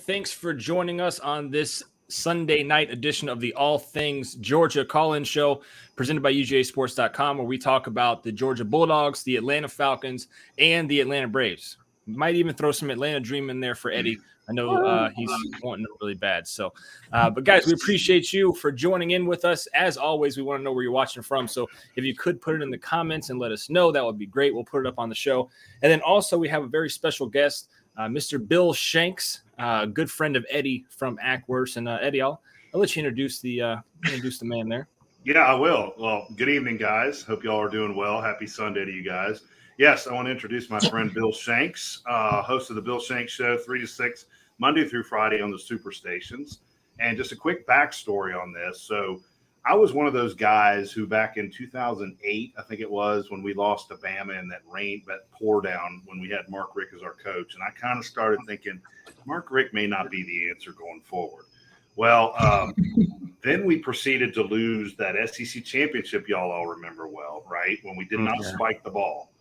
Thanks for joining us on this Sunday night edition of the All Things Georgia Call-In Show presented by UGAsports.com, where we talk about the Georgia Bulldogs, the Atlanta Falcons, and the Atlanta Braves. We might even throw some Atlanta Dream in there for Eddie. I know he's wanting it really bad. So, but guys, we appreciate you for joining in with us. As always, we want to know where you're watching from. So if you could put it in the comments and let us know, that would be great. We'll put it up on the show. And then also we have a very special guest, Mr. Bill Shanks, a good friend of Eddie from Acworth. And Eddie, I'll let you introduce the man there. Yeah, I will. Well, good evening, guys. Hope you all are doing well. Happy Sunday to you guys. Yes, I want to introduce my friend Bill Shanks, host of the Bill Shanks Show, 3 to 6, Monday through Friday on the Superstations. And just a quick backstory on this. So I was one of those guys who back in 2008, I think it was, when we lost to Bama in that pour down when we had Mark Richt as our coach. And I kind of started thinking, Mark Richt may not be the answer going forward. Well, then we proceeded to lose that SEC championship, y'all all remember well, right? When we did not spike the ball.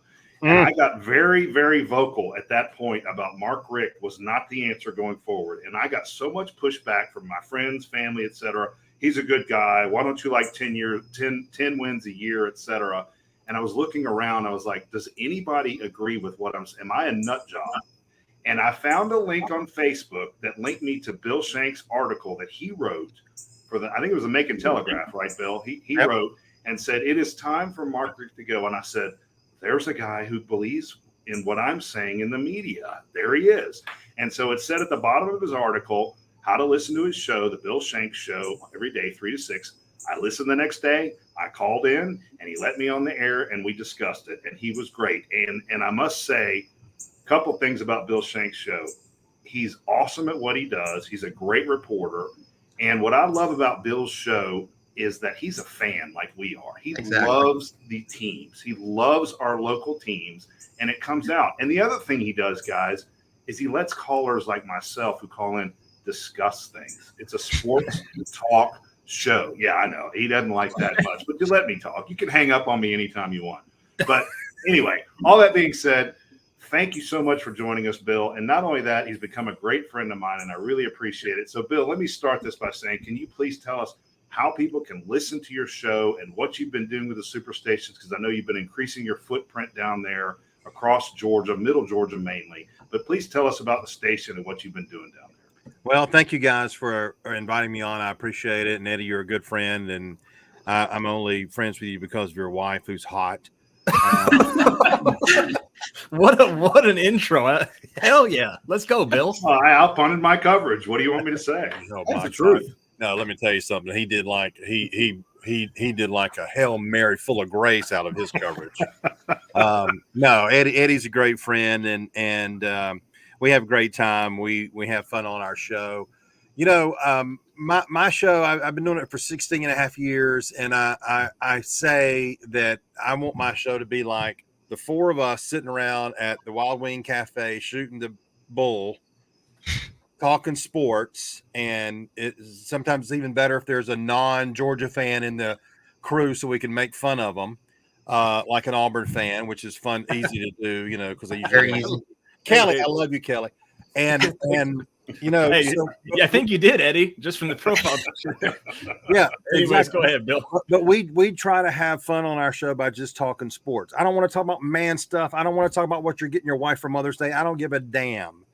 And I got very, very vocal at that point about Mark Richt was not the answer going forward. And I got so much pushback from my friends, family, et cetera. He's a good guy. Why don't you like 10 wins a year, et cetera? And I was looking around. I was like, does anybody agree with what I'm saying? Am I a nut job? And I found a link on Facebook that linked me to Bill Shanks' article that he wrote for I think it was the Macon Telegraph, right, Bill? He wrote and said, it is time for Mark Richt to go. And I said, there's a guy who believes in what I'm saying in the media. There he is. And so it said at the bottom of his article, how to listen to his show, the Bill Shanks Show, every day, 3 to 6. I listened the next day. I called in, and he let me on the air, and we discussed it. And he was great. And I must say a couple things about Bill Shanks' show. He's awesome at what he does. He's a great reporter. And what I love about Bill's show is that he's a fan like we are. He loves the teams. He loves our local teams, and it comes out. And the other thing he does, guys, is he lets callers like myself who call in discuss things. It's a sports talk show. Yeah, I know. He doesn't like that much, but you let me talk. You can hang up on me anytime you want. But anyway, all that being said, thank you so much for joining us, Bill. And not only that, he's become a great friend of mine, and I really appreciate it. So, Bill, let me start this by saying, can you please tell us how people can listen to your show and what you've been doing with the Superstations? Because I know you've been increasing your footprint down there across Georgia, middle Georgia mainly. But please tell us about the station and what you've been doing down there. Well, thank you guys for inviting me on. I appreciate it. And Eddie, you're a good friend. And I'm only friends with you because of your wife, who's hot. What an intro. Hell yeah. Let's go, Bill. I outpunted my coverage. What do you want me to say? Oh, that's the truth. No, let me tell you something. He did like he did like a Hail Mary full of grace out of his coverage. No, Eddie's a great friend, and we have a great time. We have fun on our show. You know, my show, I've been doing it for 16 and a half years, and I say that I want my show to be like the four of us sitting around at the Wild Wing Cafe shooting the bull, talking sports, and sometimes it's even better if there's a non-Georgia fan in the crew so we can make fun of them, like an Auburn fan, which is fun, easy to do, you know, because they usually Kelly, I love you, Kelly. And you know, hey, yeah, I think you did, Eddie, just from the profile picture. Yeah. Anyways, go ahead, Bill. But we try to have fun on our show by just talking sports. I don't want to talk about man stuff. I don't want to talk about what you're getting your wife for Mother's Day. I don't give a damn.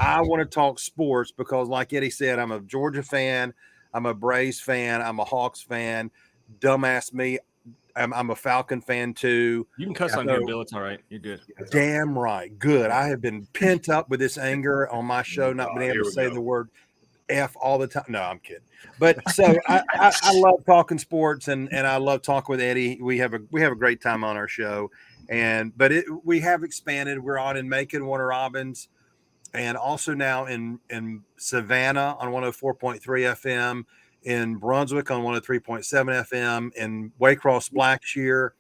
I want to talk sports because, like Eddie said, I'm a Georgia fan. I'm a Braves fan. I'm a Hawks fan. Dumbass me. I'm a Falcon fan too. You can cuss on here, Bill. It's all right. You're good. Damn right. Good. I have been pent up with this anger on my show, not being able to say the word F all the time. No, I'm kidding. But so I love talking sports, and I love talking with Eddie. We have a great time on our show, but we have expanded. We're on in Macon, Warner Robins, and also now in Savannah on 104.3 FM. In Brunswick on 103.7 FM, in Waycross, Blackshear,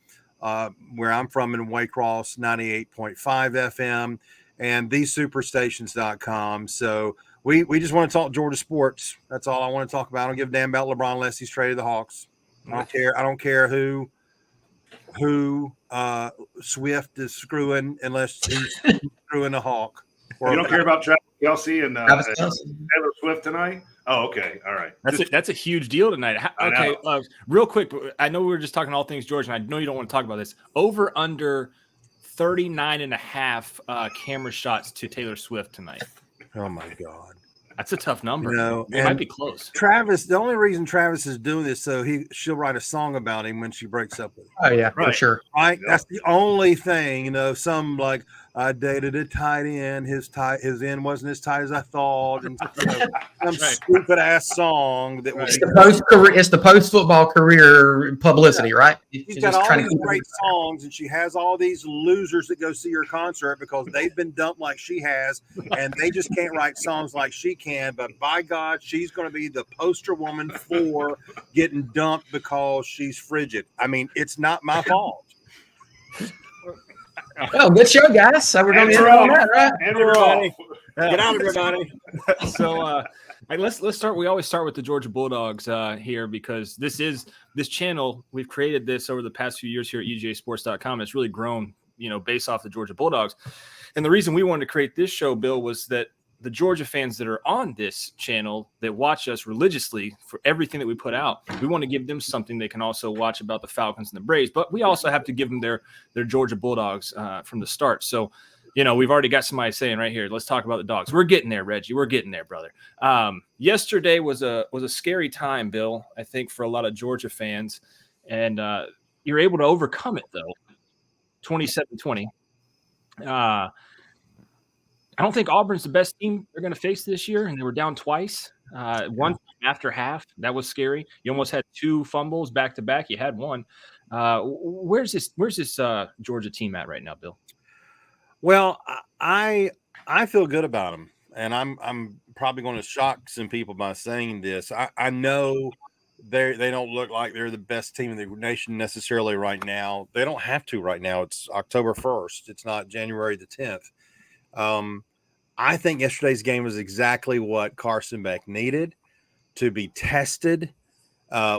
where I'm from in Waycross, 98.5 FM, and thesesuperstations.com. So we just want to talk Georgia sports. That's all I want to talk about. I don't give a damn about LeBron unless he's traded the Hawks. I don't care who Swift is screwing unless he's screwing the Hawk. You don't care about Travis Y'all seeing Taylor Swift tonight? Oh, okay. All right. That's a huge deal tonight. Okay, real quick. I know we were just talking all things Georgia, and I know you don't want to talk about this. Over under 39.5 camera shots to Taylor Swift tonight. Oh my God. That's a tough number. It might be close. Travis, the only reason Travis is doing this, so she'll write a song about him when she breaks up with him. Oh yeah, right. For sure. Right. Yeah. That's the only thing, some like I dated a tight end. His end wasn't as tight as I thought, and some stupid ass song that was it's the post football career publicity, right? She's got all these great songs, and she has all these losers that go see her concert because they've been dumped like she has, and they just can't write songs like she can. But by God, she's going to be the poster woman for getting dumped because she's frigid. I mean, it's not my fault. Well, good show, guys. So we're going to end on that, right? Everybody, get out, everybody. So, let's start. We always start with the Georgia Bulldogs here because this channel. We've created this over the past few years here at UGAsports.com. It's really grown, based off the Georgia Bulldogs. And the reason we wanted to create this show, Bill, was that the Georgia fans that are on this channel that watch us religiously for everything that we put out, we want to give them something they can also watch about the Falcons and the Braves, but we also have to give them their Georgia Bulldogs from the start. So, we've already got somebody saying right here, let's talk about the dogs. We're getting there, Reggie. We're getting there, brother. Yesterday was a scary time, Bill, I think, for a lot of Georgia fans, and you're able to overcome it, though, 27-20. I don't think Auburn's the best team they're going to face this year, and they were down twice. One after half, that was scary. You almost had two fumbles back to back. You had one. Where's this Georgia team at right now, Bill? Well, I feel good about them, and I'm probably going to shock some people by saying this. I know they don't look like they're the best team in the nation necessarily right now. They don't have to right now. It's October 1st. It's not January the 10th. I think yesterday's game was exactly what Carson Beck needed to be tested.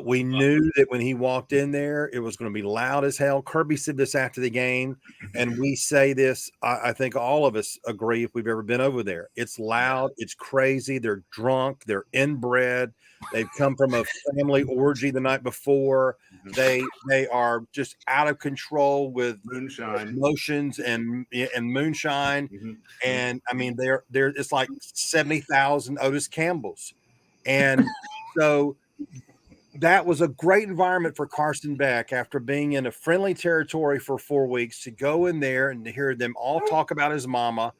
We knew that when he walked in there, it was going to be loud as hell. Kirby said this after the game, and we say this. I think all of us agree if we've ever been over there. It's loud. It's crazy. They're drunk. They're inbred. They've come from a family orgy the night before. They are just out of control with moonshine, emotions and moonshine. Mm-hmm. And I mean, they're it's like 70,000 Otis Campbells, and so that was a great environment for Carson Beck after being in a friendly territory for 4 weeks to go in there and to hear them all talk about his mama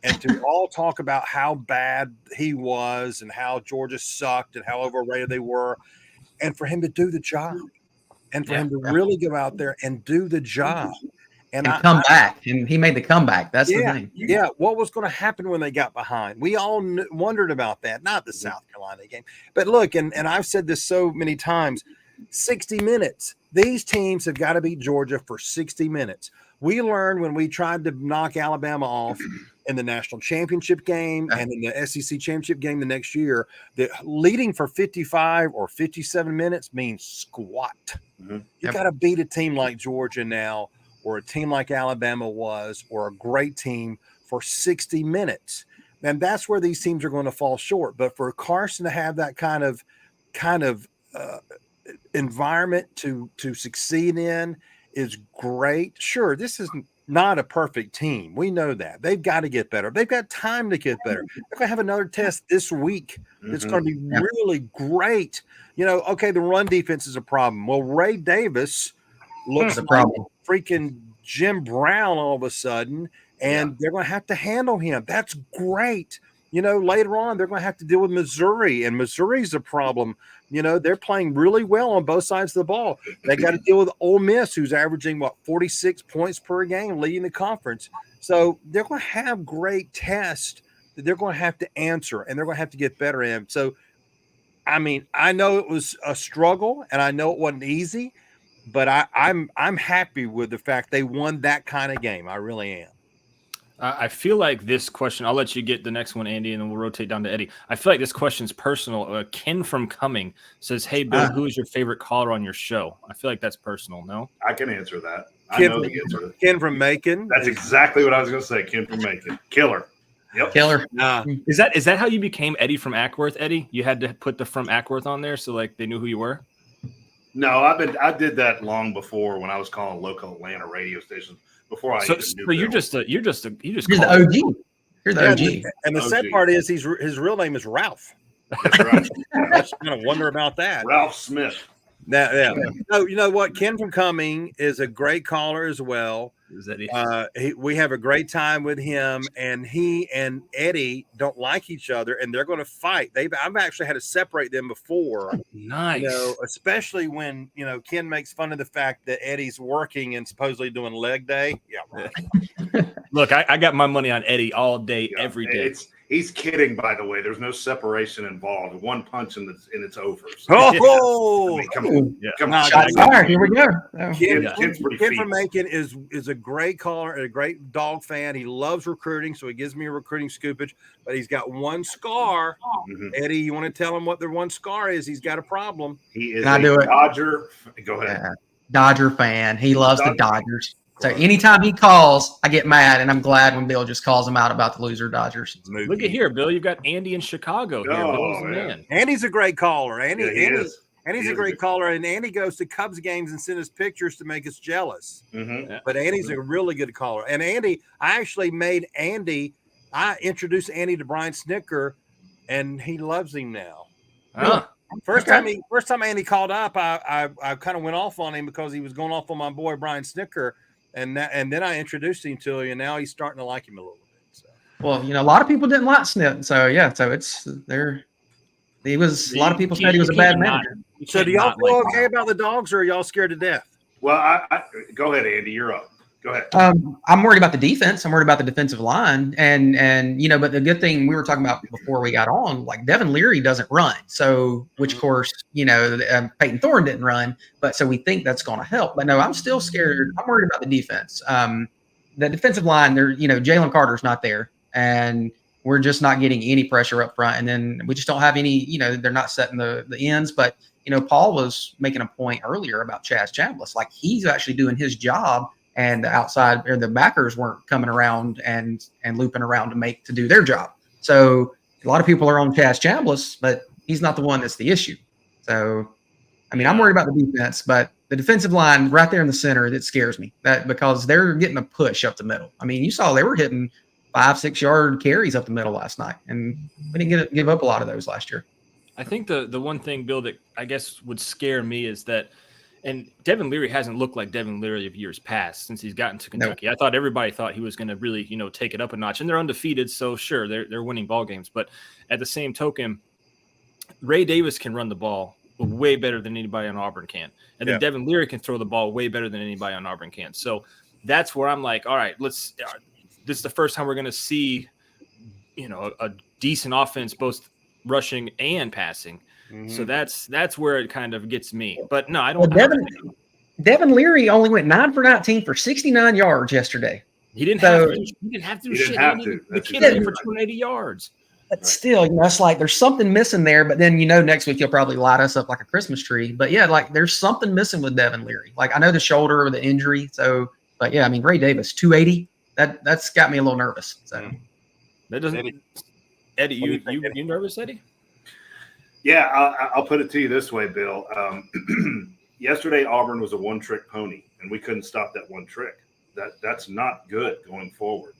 and to all talk about how bad he was and how Georgia sucked and how overrated they were, and for him to do the job and for him to really go out there and do the job and come back. And he made the comeback. That's the thing. Yeah. What was going to happen when they got behind? We all wondered about that. Not the South Carolina game, but look, and I've said this so many times, 60 minutes. These teams have got to beat Georgia for 60 minutes. We learned when we tried to knock Alabama off in the national championship game and in the SEC championship game the next year, that leading for 55 or 57 minutes means squat. Mm-hmm. You got to beat a team like Georgia now, or a team like Alabama was, or a great team for 60 minutes. And that's where these teams are going to fall short. But for Carson to have that kind of environment to succeed in is great. Sure, this is not a perfect team. We know that. They've got to get better. They've got time to get better. They're going to have another test this week. It's going to be really great. Okay, the run defense is a problem. Well, Ray Davis looks like freaking Jim Brown all of a sudden, and they're going to have to handle him. That's great. Later on, they're going to have to deal with Missouri, and Missouri's a problem. They're playing really well on both sides of the ball. They got to deal with Ole Miss, who's averaging, 46 points per game, leading the conference. So they're going to have great tests that they're going to have to answer, and they're going to have to get better in. So, I mean, I know it was a struggle, and I know it wasn't easy, but I'm happy with the fact they won that kind of game. I really am. I feel like this question, I'll let you get the next one, Andy, and then we'll rotate down to Eddie. I feel like this question's personal. Ken from Cumming says, hey, Bill, who is your favorite caller on your show? I feel like that's personal, no? I can answer that. I know the answer. Ken from Macon. That's exactly what I was going to say, Ken from Macon. Killer. Yep. Killer. Is that how you became Eddie from Acworth, Eddie? You had to put the from Acworth on there so like they knew who you were? No, I did that long before when I was calling local Atlanta radio stations before I even knew. So you're Bill. just you're the OG. You're the OG. And the sad part is his real name is Ralph. That's right. I just kind of wonder about that. Ralph Smith. Now, yeah. No, you know what? Ken from Cumming is a great caller as well. Is Eddie? We have a great time with him, and he and Eddie don't like each other, and they're going to fight. I've actually had to separate them before. Nice. You know, especially when Ken makes fun of the fact that Eddie's working and supposedly doing leg day. Yeah. Right. Look, I got my money on Eddie all day, every day. He's kidding, by the way. There's no separation involved. One punch and it's over. So, oh, I mean, come on. Shots fired. Here we go. Ken's pretty Ken feeble. from Macon is a great caller and a great dog fan. He loves recruiting, so he gives me a recruiting scoopage. But he's got one scar. Mm-hmm. Eddie, you want to tell him what the one scar is? He's got a problem. He is a Dodger. Go ahead. Yeah. Dodger fan. He loves the Dodgers. So anytime he calls, I get mad, and I'm glad when Bill just calls him out about the loser Dodgers. Look at here, Bill. You've got Andy in Chicago here. Bill's the man. Andy's a great caller. Andy's a great caller, and Andy goes to Cubs games and sends us pictures to make us jealous. Mm-hmm. Yeah. But Andy's a really good caller. And Andy, I actually made Andy. I introduced Andy to Brian Snicker, and he loves him now. First time Andy called up, I kind of went off on him because he was going off on my boy Brian Snicker. And then I introduced him to him, and now he's starting to like him a little bit. So. Well, a lot of people didn't like Snip, so yeah, so it's there. He was a lot of people said he was a bad manager. So do y'all feel okay about the dogs, or are y'all scared to death? Well, I go ahead, Andy. You're up. Go ahead. I'm worried about the defense. I'm worried about the defensive line, and but the good thing we were talking about before we got on, like Devin Leary doesn't run, so which of course Peyton Thorne didn't run, but so we think that's going to help. But no, I'm still scared. I'm worried about the defense. The defensive line, there, Jalen Carter's not there, and we're just not getting any pressure up front, and then we just don't have any. They're not setting the ends, but Paul was making a point earlier about Chaz Chambliss, like he's actually doing his job. And the outside or the backers weren't coming around and looping around to do their job. So a lot of people are on Chaz Chambliss, but he's not the one that's the issue. So, I'm worried about the defense, but the defensive line right there in the center, it scares me because they're getting a push up the middle. You saw they were hitting 5-6 yard carries up the middle last night, and we didn't give up a lot of those last year. I think the one thing, Bill, that I guess would scare me is that. And Devin Leary hasn't looked like Devin Leary of years past since he's gotten to Kentucky. No. Everybody thought he was going to really, take it up a notch. And they're undefeated, so sure, they're winning ball games. But at the same token, Ray Davis can run the ball way better than anybody on Auburn can. And then Devin Leary can throw the ball way better than anybody on Auburn can. So that's where I'm like, all right, this is the first time we're going to see, a decent offense, both rushing and passing. Mm-hmm. So that's where it kind of gets me. But no, I don't. Well, Devin Leary only went 9 for 19 for 69 yards yesterday. He didn't have to. He didn't have to do shit. The kid ran for 280 yards. But still, it's like there's something missing there. But then next week he'll probably light us up like a Christmas tree. But yeah, like there's something missing with Devin Leary. Like I know the shoulder or the injury. So, but yeah, Ray Davis 280. That's got me a little nervous. So that doesn't. Eddie, you nervous, Eddie? Yeah, I'll put it to you this way, Bill. Yesterday, Auburn was a one-trick pony, and we couldn't stop that one trick. That's not good going forward.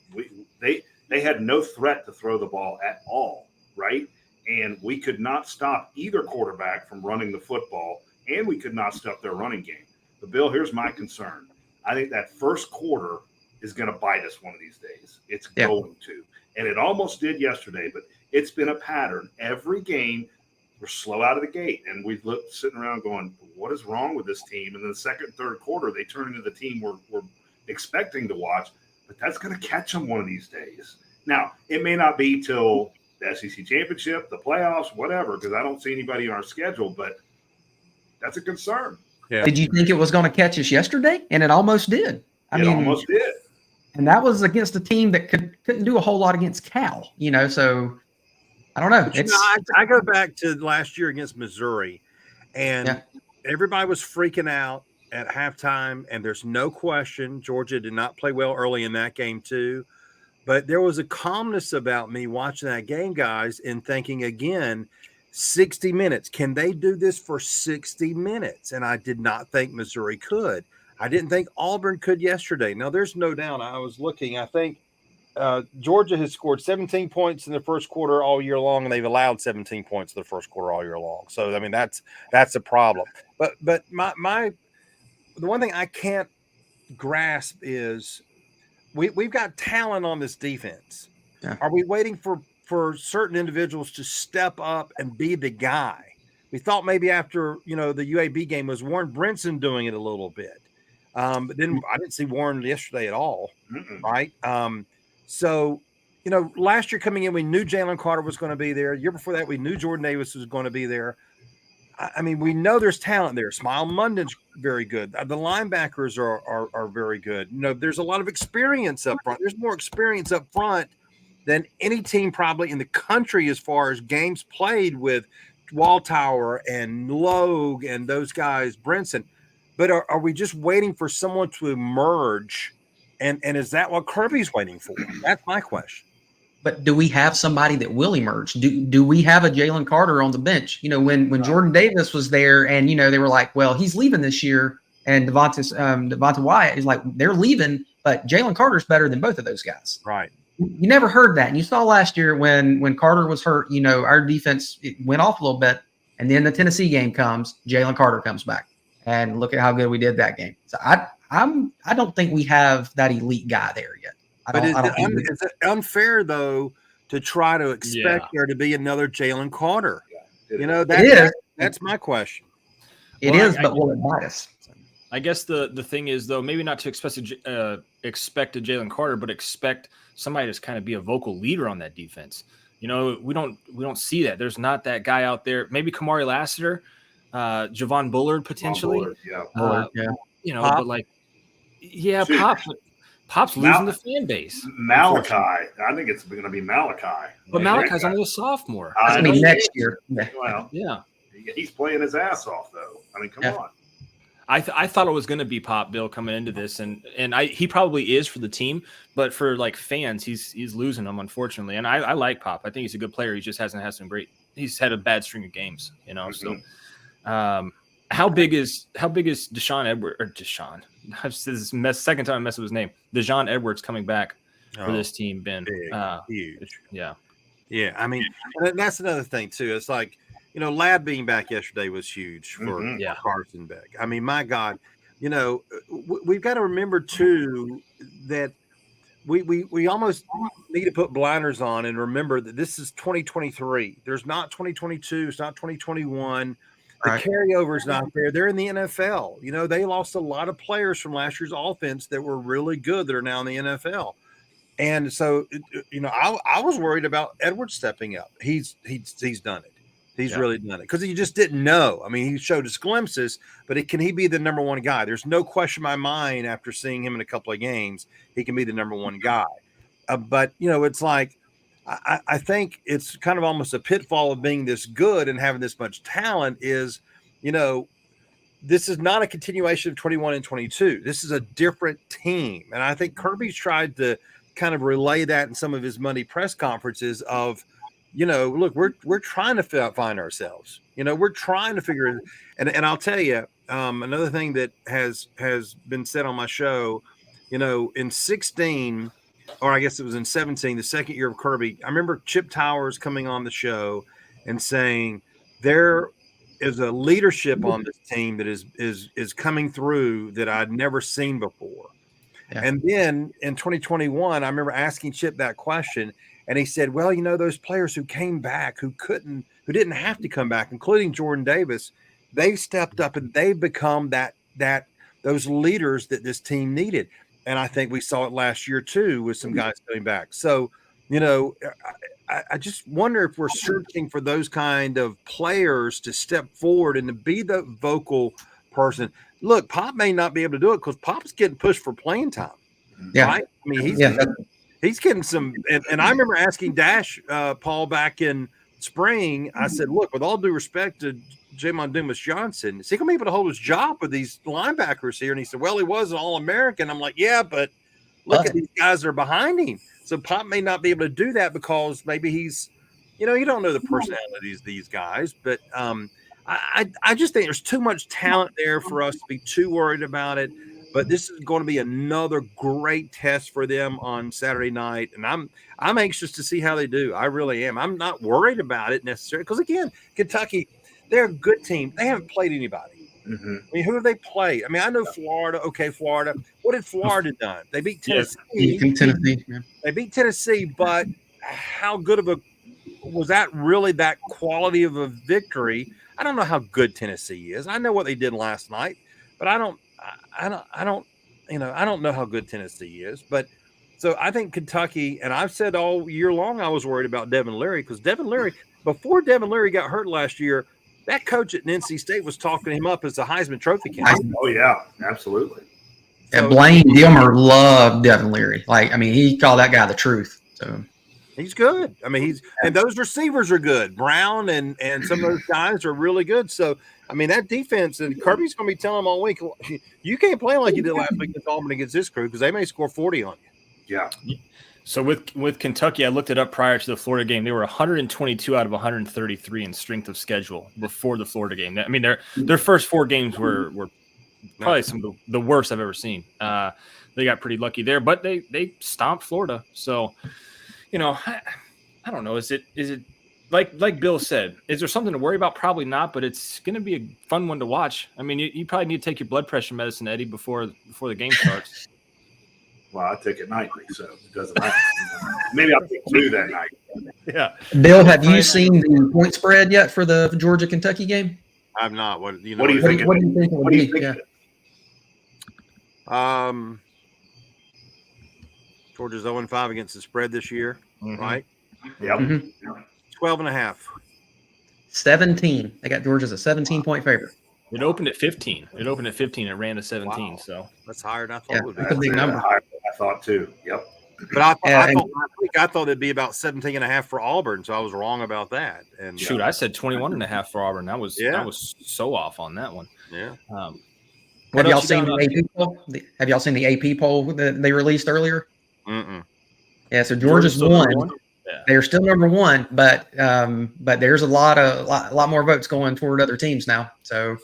They had no threat to throw the ball at all, right? And we could not stop either quarterback from running the football, and we could not stop their running game. But, Bill, here's my concern. I think that first quarter is going to bite us one of these days. It's going to. And it almost did yesterday, but it's been a pattern. Every game, we're slow out of the gate, and we've looked sitting around going, what is wrong with this team? And then the second, third quarter, they turn into the team we're expecting to watch, but that's going to catch them one of these days. Now, it may not be till the SEC championship, the playoffs, whatever, because I don't see anybody on our schedule, but that's a concern. Yeah. Did you think it was going to catch us yesterday? And it almost did. It almost did. And that was against a team that couldn't do a whole lot against Cal, so – I don't know. I go back to last year against Missouri, and everybody was freaking out at halftime, and there's no question Georgia did not play well early in that game too. But there was a calmness about me watching that game, guys, and thinking again, 60 minutes. Can they do this for 60 minutes? And I did not think Missouri could. I didn't think Auburn could yesterday. Now, there's no doubt. I was looking. I think Georgia has scored 17 points in the first quarter all year long, and they've allowed 17 points in the first quarter all year long. So, I mean, that's a problem. But the one thing I can't grasp is we've got talent on this defense. Yeah. Are we waiting for certain individuals to step up and be the guy? We thought maybe after, the UAB game was Warren Brinson doing it a little bit. But then I didn't see Warren yesterday at all. Right? So, last year coming in, we knew Jalen Carter was going to be there. The year before that, we knew Jordan Davis was going to be there. I mean, we know there's talent there. Smile Munden's very good. The linebackers are very good. There's a lot of experience up front. There's more experience up front than any team probably in the country as far as games played with Walltower and Logue and those guys, Brinson. But are we just waiting for someone to emerge? And is that what Kirby's waiting for? That's my question. But do we have somebody that will emerge? Do we have a Jalen Carter on the bench? When Jordan Davis was there and, they were like, well, he's leaving this year. And Devonta Wyatt is like, they're leaving, but Jalen Carter's better than both of those guys. Right. You never heard that. And you saw last year when Carter was hurt, our defense went off a little bit. And then the Tennessee game comes, Jalen Carter comes back. And look at how good we did that game. So I don't think we have that elite guy there yet. But is it unfair, though, to try to expect there to be another Jalen Carter? Yeah, that's my question. It is, but will it bite us? I guess the thing is, though, maybe not to expect a Jalen Carter, but expect somebody to kind of be a vocal leader on that defense. We don't see that. There's not that guy out there. Maybe Kamari Lassiter, Javon Bullard potentially. Bullard, Pop. But Pop's losing the fan base. Malachi. I think it's going to be Malachi. But Malachi's only a sophomore. Next year. Well, yeah. He's playing his ass off, though. I mean, come on. I thought it was going to be Pop Bill coming into this, and he probably is for the team, but for fans, he's losing them, unfortunately. And I like Pop. I think he's a good player. He just hasn't had some great. He's had a bad string of games, So, how big is Deshaun Edwards or Deshaun? This is second time I messed with his name. Deshaun Edwards coming back for this team, Ben. Big, huge. Yeah. I mean, and that's another thing too. It's like, Ladd being back yesterday was huge for Carson Beck. I mean, my God, we've got to remember too that we almost need to put blinders on and remember that this is 2023. There's not 2022. It's not 2021. The carryover is not there. They're in the NFL. They lost a lot of players from last year's offense that were really good that are now in the NFL. And so, I was worried about Edwards stepping up. He's done it. He's really done it because he just didn't know. I mean, he showed his glimpses, but can he be the number one guy? There's no question in my mind after seeing him in a couple of games, he can be the number one guy. But, it's like, I think it's kind of almost a pitfall of being this good and having this much talent is, this is not a continuation of 21 and 22. This is a different team. And I think Kirby's tried to kind of relay that in some of his Monday press conferences of, look, we're trying to find ourselves. We're trying to figure it. And I'll tell you, another thing that has been said on my show, in 16, or I guess it was in 17, the second year of Kirby, I remember Chip Towers coming on the show and saying there is a leadership on this team that is coming through that I'd never seen before. Yeah. And then in 2021, I remember asking Chip that question, and he said, well, those players who came back, who didn't have to come back, including Jordan Davis, they've stepped up and they've become those leaders that this team needed. And I think we saw it last year, too, with some guys coming back. So, I just wonder if we're searching for those kind of players to step forward and to be the vocal person. Look, Pop may not be able to do it because Pop's getting pushed for playing time. Yeah. Right? I mean, he's getting some – and I remember asking Dash, Paul, back in spring, I said, look, with all due respect to Jamon Dumas-Johnson, is he going to be able to hold his job with these linebackers here? And he said, well, he was an All-American. I'm like, yeah, but, look at these guys that are behind him. So Pop may not be able to do that because maybe he's, you don't know the personalities of these guys, but I just think there's too much talent there for us to be too worried about it. But this is going to be another great test for them on Saturday night, and I'm anxious to see how they do. I really am. I'm not worried about it necessarily because, again, Kentucky, they're a good team. They haven't played anybody. Mm-hmm. I mean, who have they played? I mean, I know Florida. Okay, Florida. What had Florida done? They beat Tennessee. They beat Tennessee, but how good of a was that really that quality of a victory? I don't know how good Tennessee is. I know what they did last night, but I don't know how good Tennessee is. But so I think Kentucky, and I've said all year long I was worried about Devin Leary because Devin Leary, before Devin Leary got hurt last year, that coach at NC State was talking him up as a Heisman Trophy candidate. Oh yeah, absolutely. And Blaine Gilmer loved Devin Leary. He called that guy the truth. So he's good. I mean, and those receivers are good. Brown and some of those guys are really good. So, I mean, that defense, and Kirby's going to be telling them all week, you can't play like you did last week against Auburn against this crew because they may score 40 on you. Yeah. So with Kentucky, I looked it up prior to the Florida game. They were 122 out of 133 in strength of schedule before the Florida game. I mean, their first 4 games were probably some of the worst I've ever seen. They got pretty lucky there, but they stomped Florida. So, I don't know. Is it like Bill said? Is there something to worry about? Probably not, but it's going to be a fun one to watch. I mean, you probably need to take your blood pressure medicine, Eddie, before the game starts. Well, I take it nightly, so it doesn't matter. Maybe I'll take 2 that night. Yeah. Bill, have you seen the point spread yet for the Georgia-Kentucky game? I'm not. What do you think? What do you think it would be? Yeah. Georgia's 0-5 against the spread this year, right? Yep. 12.5. 17. They got Georgia's a 17-point favorite. It opened at 15. It ran to 17. Wow. So that's higher than I thought it would be. That's a big number. I thought too. Yep. But I thought it'd be about 17.5 for Auburn, so I was wrong about that. And shoot, I said 21.5 for Auburn. That was so off on that one. Yeah. Have y'all seen the AP poll? Have y'all seen the AP poll that they released earlier? Mm-mm. Yeah, so Georgia's won. Yeah. They're still number 1, but there's a lot more votes going toward other teams now. So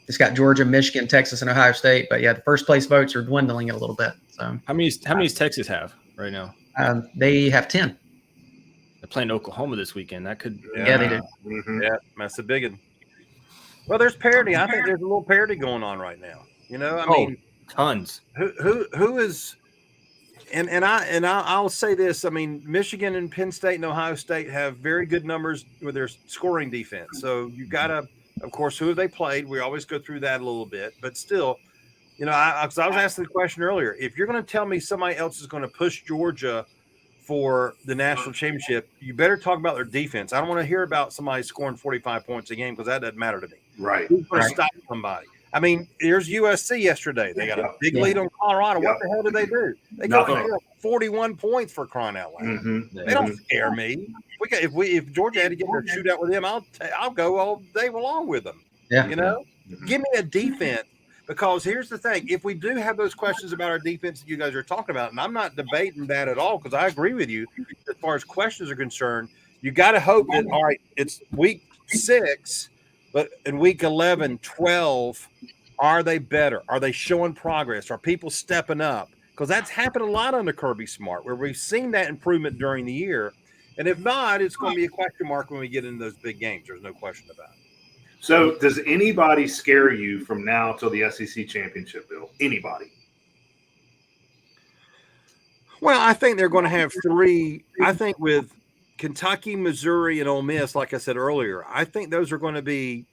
it's got Georgia, Michigan, Texas, and Ohio State. But yeah, the first place votes are dwindling a little bit. So how many does Texas have right now? They have 10. They're playing Oklahoma this weekend. That could yeah they do. Mm-hmm. Yeah, that's a big one. Well, there's parity. I think there's a little parity going on right now. I mean, tons. Who is, and I'll say this. I mean, Michigan and Penn State and Ohio State have very good numbers with their scoring defense. So you've got to, of course, who have they played? We always go through that a little bit, but still, I was asking the question earlier. If you're going to tell me somebody else is going to push Georgia for the national championship, you better talk about their defense. I don't want to hear about somebody scoring 45 points a game because that doesn't matter to me. Right. Who's going to stop somebody? I mean, there's USC yesterday. They got a big lead on Colorado. What the hell did they do? They got 41 points for crying out loud. Mm-hmm. They don't scare me. If Georgia had to get their shootout with them, I'll go all day along with them. Yeah. Mm-hmm. Give me a defense. Because here's the thing, if we do have those questions about our defense that you guys are talking about, and I'm not debating that at all because I agree with you as far as questions are concerned, you got to hope that, all right, it's week 6, but in week 11, 12, are they better? Are they showing progress? Are people stepping up? Because that's happened a lot under Kirby Smart, where we've seen that improvement during the year. And if not, it's going to be a question mark when we get into those big games. There's no question about it. So does anybody scare you from now till the SEC championship, Bill? Anybody? Well, I think they're going to have 3. I think with Kentucky, Missouri, and Ole Miss, like I said earlier, I think those are going to be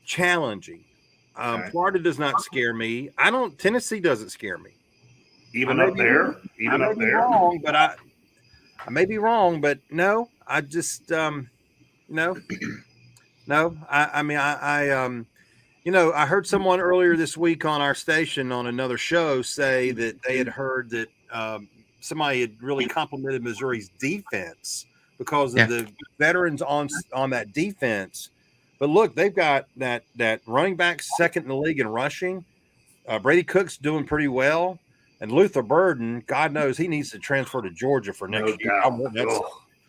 challenging. Florida does not scare me. Tennessee doesn't scare me. Even up there? Even up there? I may be wrong, but no, I just no. No, I heard someone earlier this week on our station on another show say that they had heard that somebody had really complimented Missouri's defense because of the veterans on that defense. But look, they've got that running back second in the league in rushing. Brady Cook's doing pretty well. And Luther Burden, God knows he needs to transfer to Georgia for next year.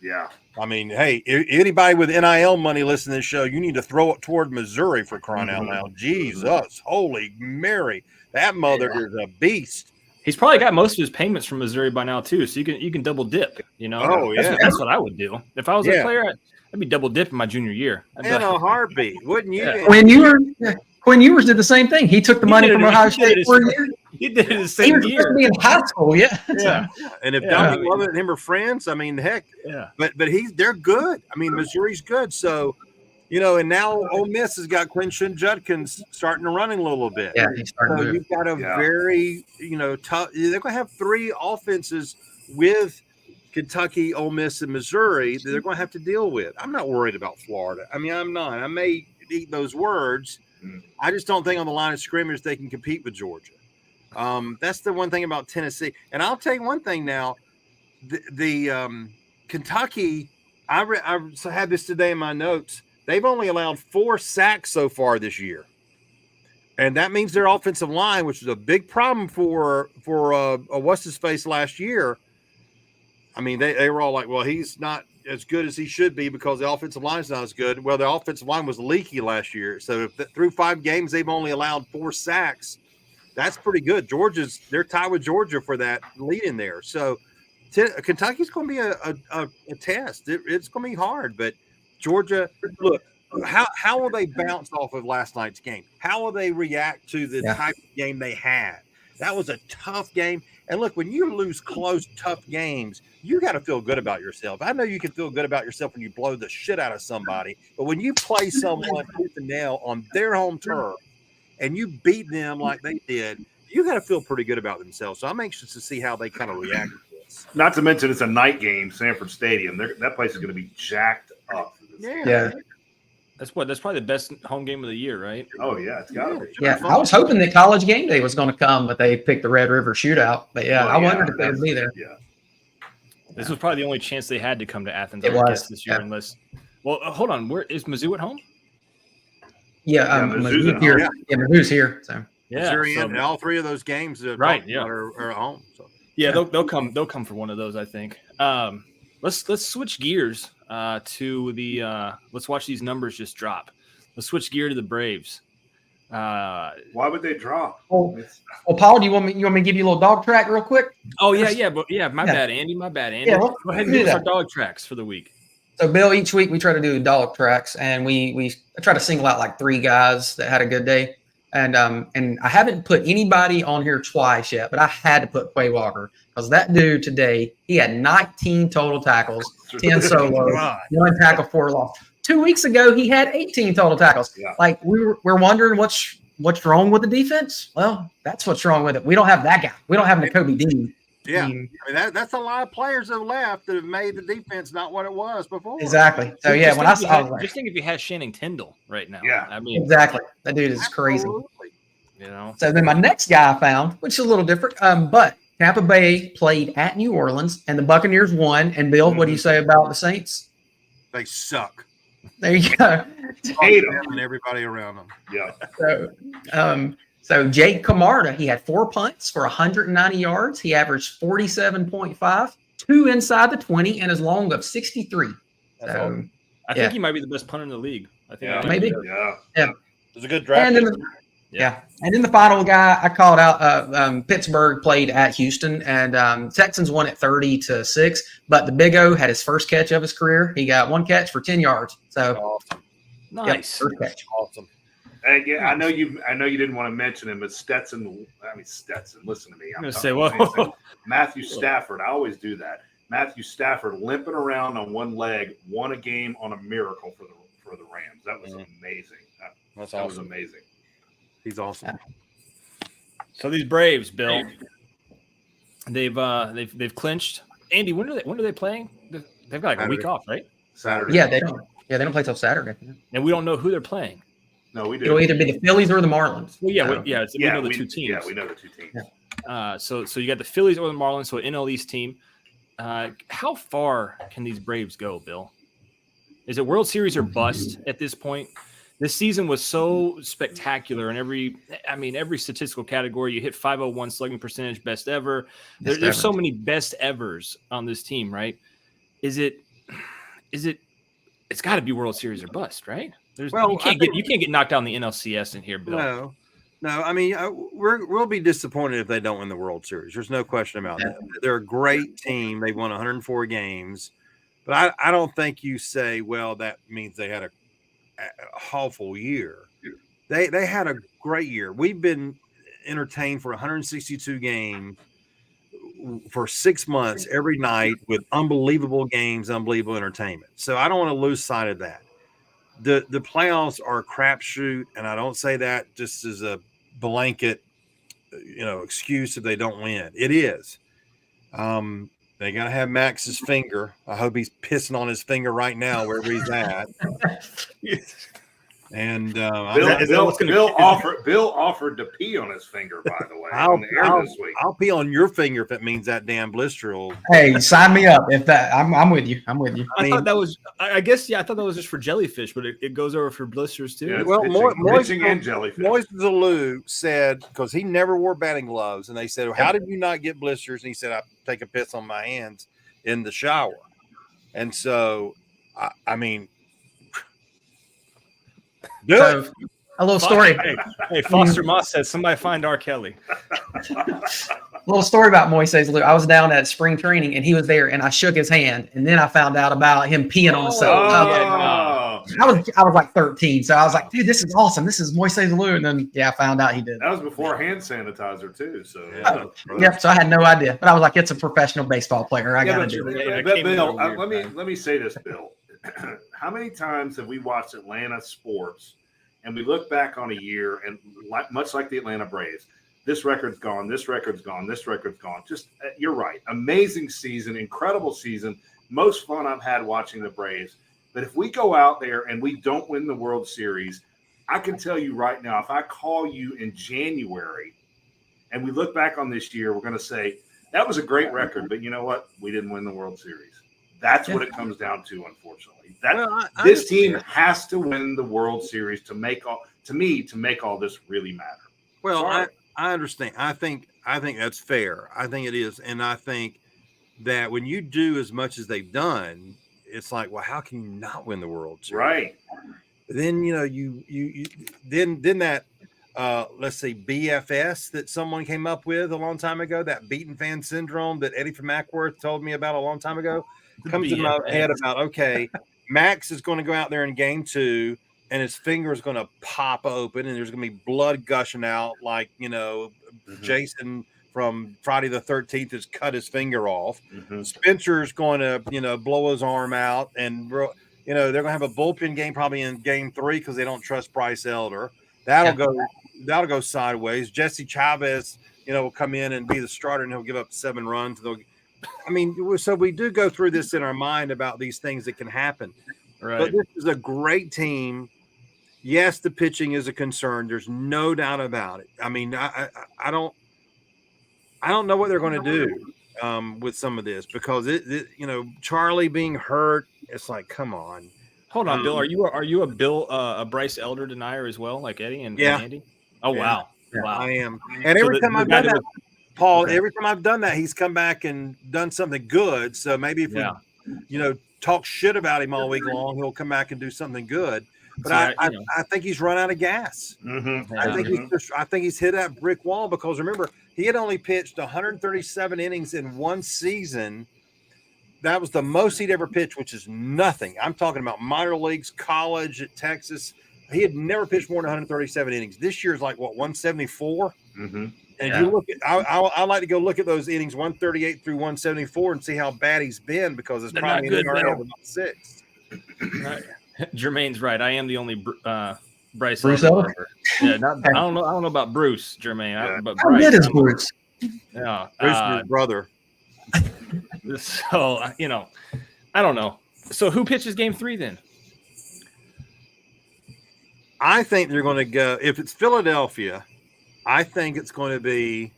Yeah. I mean, hey, anybody with NIL money listening to this show, you need to throw it toward Missouri for crying out loud. Jesus, holy Mary, that mother is a beast. He's probably got most of his payments from Missouri by now too, so you can double dip. You know, Oh, yeah. that's what I would do if I was a player. I'd be double dipping my junior year. In a heartbeat, wouldn't you? Yeah. Quinn Ewers did the same thing. He took the money from Ohio State for a year. He did it the same year. He was in high school, yeah. And if Donnie Lovett and him are friends, I mean, heck, but they're good. I mean, Missouri's good. So, you know, and now Ole Miss has got Quinshon Judkins starting to run a little bit. Yeah, he's starting so to. You've got a very, you know, tough. They're going to have three offenses with Kentucky, Ole Miss, and Missouri that they're going to have to deal with. I'm not worried about Florida. I mean, I'm not. I may eat those words. I just don't think on the line of scrimmage they can compete with Georgia. That's the one thing about Tennessee. And I'll tell you one thing now. The Kentucky, I had this today in my notes. They've only allowed 4 sacks so far this year. And that means their offensive line, which is a big problem for what's-his-face last year. I mean, they were all like, well, he's not as good as he should be because the offensive line is not as good. Well, the offensive line was leaky last year. So through 5 games, they've only allowed 4 sacks. That's pretty good. They're tied with Georgia for that lead in there. So Kentucky's going to be a test. It's going to be hard, but Georgia, look, how will they bounce off of last night's game? How will they react to the type of game they had? That was a tough game. And look, when you lose close, tough games, you got to feel good about yourself. I know you can feel good about yourself when you blow the shit out of somebody, but when you play someone tooth and nail on their home turf and you beat them like they did, you got to feel pretty good about themselves. So I'm anxious to see how they kind of react to this. Not to mention it's a night game, Sanford Stadium. That place is going to be jacked up. Yeah. That's probably the best home game of the year, right? Oh, yeah, it's got to be. Yeah, I was hoping that College Game Day was going to come, but they picked the Red River Shootout. But I wondered if they would be there. Yeah. This was probably the only chance they had to come to Athens. It was this year, unless. Well, hold on. Where is Mizzou at home? Yeah, Mizzou's here. Yeah, Mizzou's here. So Missouri and all 3 of those games, are at home. So they'll come for one of those, I think. Let's switch gears to the let's watch these numbers just drop. Let's switch gear to the Braves. Why would they drop? Well, Paul, do you want me to give you a little dog track real quick? Oh my bad, Andy. Yeah, go ahead and give us our dog tracks for the week. So, Bill, each week we try to do dog tracks, and we try to single out like 3 guys that had a good day. And I haven't put anybody on here twice yet, but I had to put Quay Walker because that dude today, he had 19 total tackles, 10 solos, 1 tackle, 4 loss. 2 weeks ago, he had 18 total tackles. Yeah. Like we're wondering what's wrong with the defense. Well, that's what's wrong with it. We don't have that guy. We don't have Nakobe Dean. Yeah, I mean that's a lot of players that have left that have made the defense not what it was before. Exactly. So yeah, when I saw just think if you had Shannon Tyndall right now. Yeah, I mean exactly. That dude is crazy. You know. So then my next guy I found, which is a little different, but Tampa Bay played at New Orleans and the Buccaneers won. And Bill, what do you say about the Saints? They suck. There you go. Hate them and everybody around them. Yeah. So Jake Camarda, he had 4 punts for 190 yards. He averaged 47.5, 2 inside the 20, and as long of 63. So I think he might be the best punter in the league. I think maybe. Yeah. It was a good draft. And then the final guy I called out, Pittsburgh played at Houston, and Texans won at 30-6. But the Big O had his first catch of his career. He got 1 catch for 10 yards. So awesome. Nice. First catch. Awesome. And yeah, I know you didn't want to mention him, but Stetson. Listen to me. I'm going to say, well, Matthew Stafford. I always do that. Matthew Stafford limping around on 1 leg, won a game on a miracle for the Rams. That was amazing. That was amazing. He's awesome. So these Braves, Bill, they've clinched. Andy, when are they playing? They've got like a week off, right? Saturday. Yeah, they don't play till Saturday. And we don't know who they're playing. No, we do. It'll either be the Phillies or the Marlins. Well, we know the 2 teams. Yeah, we know the 2 teams. Yeah. So you got the Phillies or the Marlins, so an NL East team. How far can these Braves go, Bill? Is it World Series or bust at this point? This season was so spectacular in every statistical category. You hit 501 slugging percentage, best ever. There's so many best evers on this team, right? It's got to be World Series or bust, right? You can't get knocked out in the NLCS in here, Bill. No. I mean, we'll be disappointed if they don't win the World Series. There's no question about that. They're a great team. They've won 104 games, but I don't think you say, well, that means they had a awful year. They had a great year. We've been entertained for 162 games for 6 months every night with unbelievable games, unbelievable entertainment. So I don't want to lose sight of that. The playoffs are a crapshoot, and I don't say that just as a blanket, excuse if they don't win. It is. They got to have Max's finger. I hope he's pissing on his finger right now wherever he's at. And Bill offered to pee on his finger, by the way, on the air this week. I'll pee on your finger if it means that damn blister will. Hey, sign me up if that. I'm with you. I'm with you. I thought that was. I guess I thought that was just for jellyfish, but it goes over for blisters too. Yeah, well, pitching and jellyfish. Moise Alou said, because he never wore batting gloves, and they said, well, "How did you not get blisters?" And he said, "I take a piss on my hands in the shower." And so, I mean. So, a little story. Hey, Foster Moss says, somebody find R. Kelly. A little story about Moises Alou. I was down at spring training, and he was there, and I shook his hand, and then I found out about him peeing on himself. I was like 13, so I was like, dude, this is awesome. This is Moises Alou. And then, I found out he did. That was before hand sanitizer, too. So so I had no idea. But I was like, it's a professional baseball player. I got to do it. But Bill, let me say this, Bill. How many times have we watched Atlanta sports and we look back on a year and much like the Atlanta Braves, this record's gone, this record's gone, this record's gone. Just, you're right. Amazing season, incredible season. Most fun I've had watching the Braves. But if we go out there and we don't win the World Series, I can tell you right now, if I call you in January and we look back on this year, we're going to say, that was a great record, but you know what? We didn't win the World Series. That's what it comes down to, unfortunately. This team has to win the World Series to make all this really matter. Well, I understand. I think that's fair. I think it is, and I think that when you do as much as they've done, it's like, well, how can you not win the World Series? Right. Then then that let's say BFS that someone came up with a long time ago, that beaten fan syndrome that Eddie from Acworth told me about a long time ago, comes in my head about, okay, Max is going to go out there in game 2 and his finger is going to pop open and there's going to be blood gushing out like, Jason from Friday the 13th has cut his finger off. Spencer's going to, blow his arm out and, they're going to have a bullpen game probably in game 3 because they don't trust Bryce Elder. That'll go sideways. Jesse Chavez, will come in and be the starter and he'll give up 7 runs. So we do go through this in our mind about these things that can happen. Right. But this is a great team. Yes, the pitching is a concern. There's no doubt about it. I mean, I don't know what they're going to do with some of this because Charlie being hurt, it's like, come on. Hold on, Bill. Are you a Bryce Elder denier as well, like Eddie and Andy? Oh, wow. Yeah, wow. I am. And every time I've done that, Paul, every time I've done that, he's come back and done something good. So maybe if we, talk shit about him all week long, he'll come back and do something good. But I think he's run out of gas. I think he's hit that brick wall because remember, he had only pitched 137 innings in one season. That was the most he'd ever pitched, which is nothing. I'm talking about minor leagues, college at Texas. He had never pitched more than 137 innings. This year's like, 174? And you look at, I like to go look at those innings, 138 through 174, and see how bad he's been because it's probably in the area of about 6. Right. Jermaine's right. I am the only Bryce Elder. Yeah, I don't know about Bruce Jermaine, but How Bryce, good is Bruce? Yeah, Bruce is his brother. So I don't know. So who pitches game 3 then? I think they're going to go. If it's Philadelphia, I think it's going to be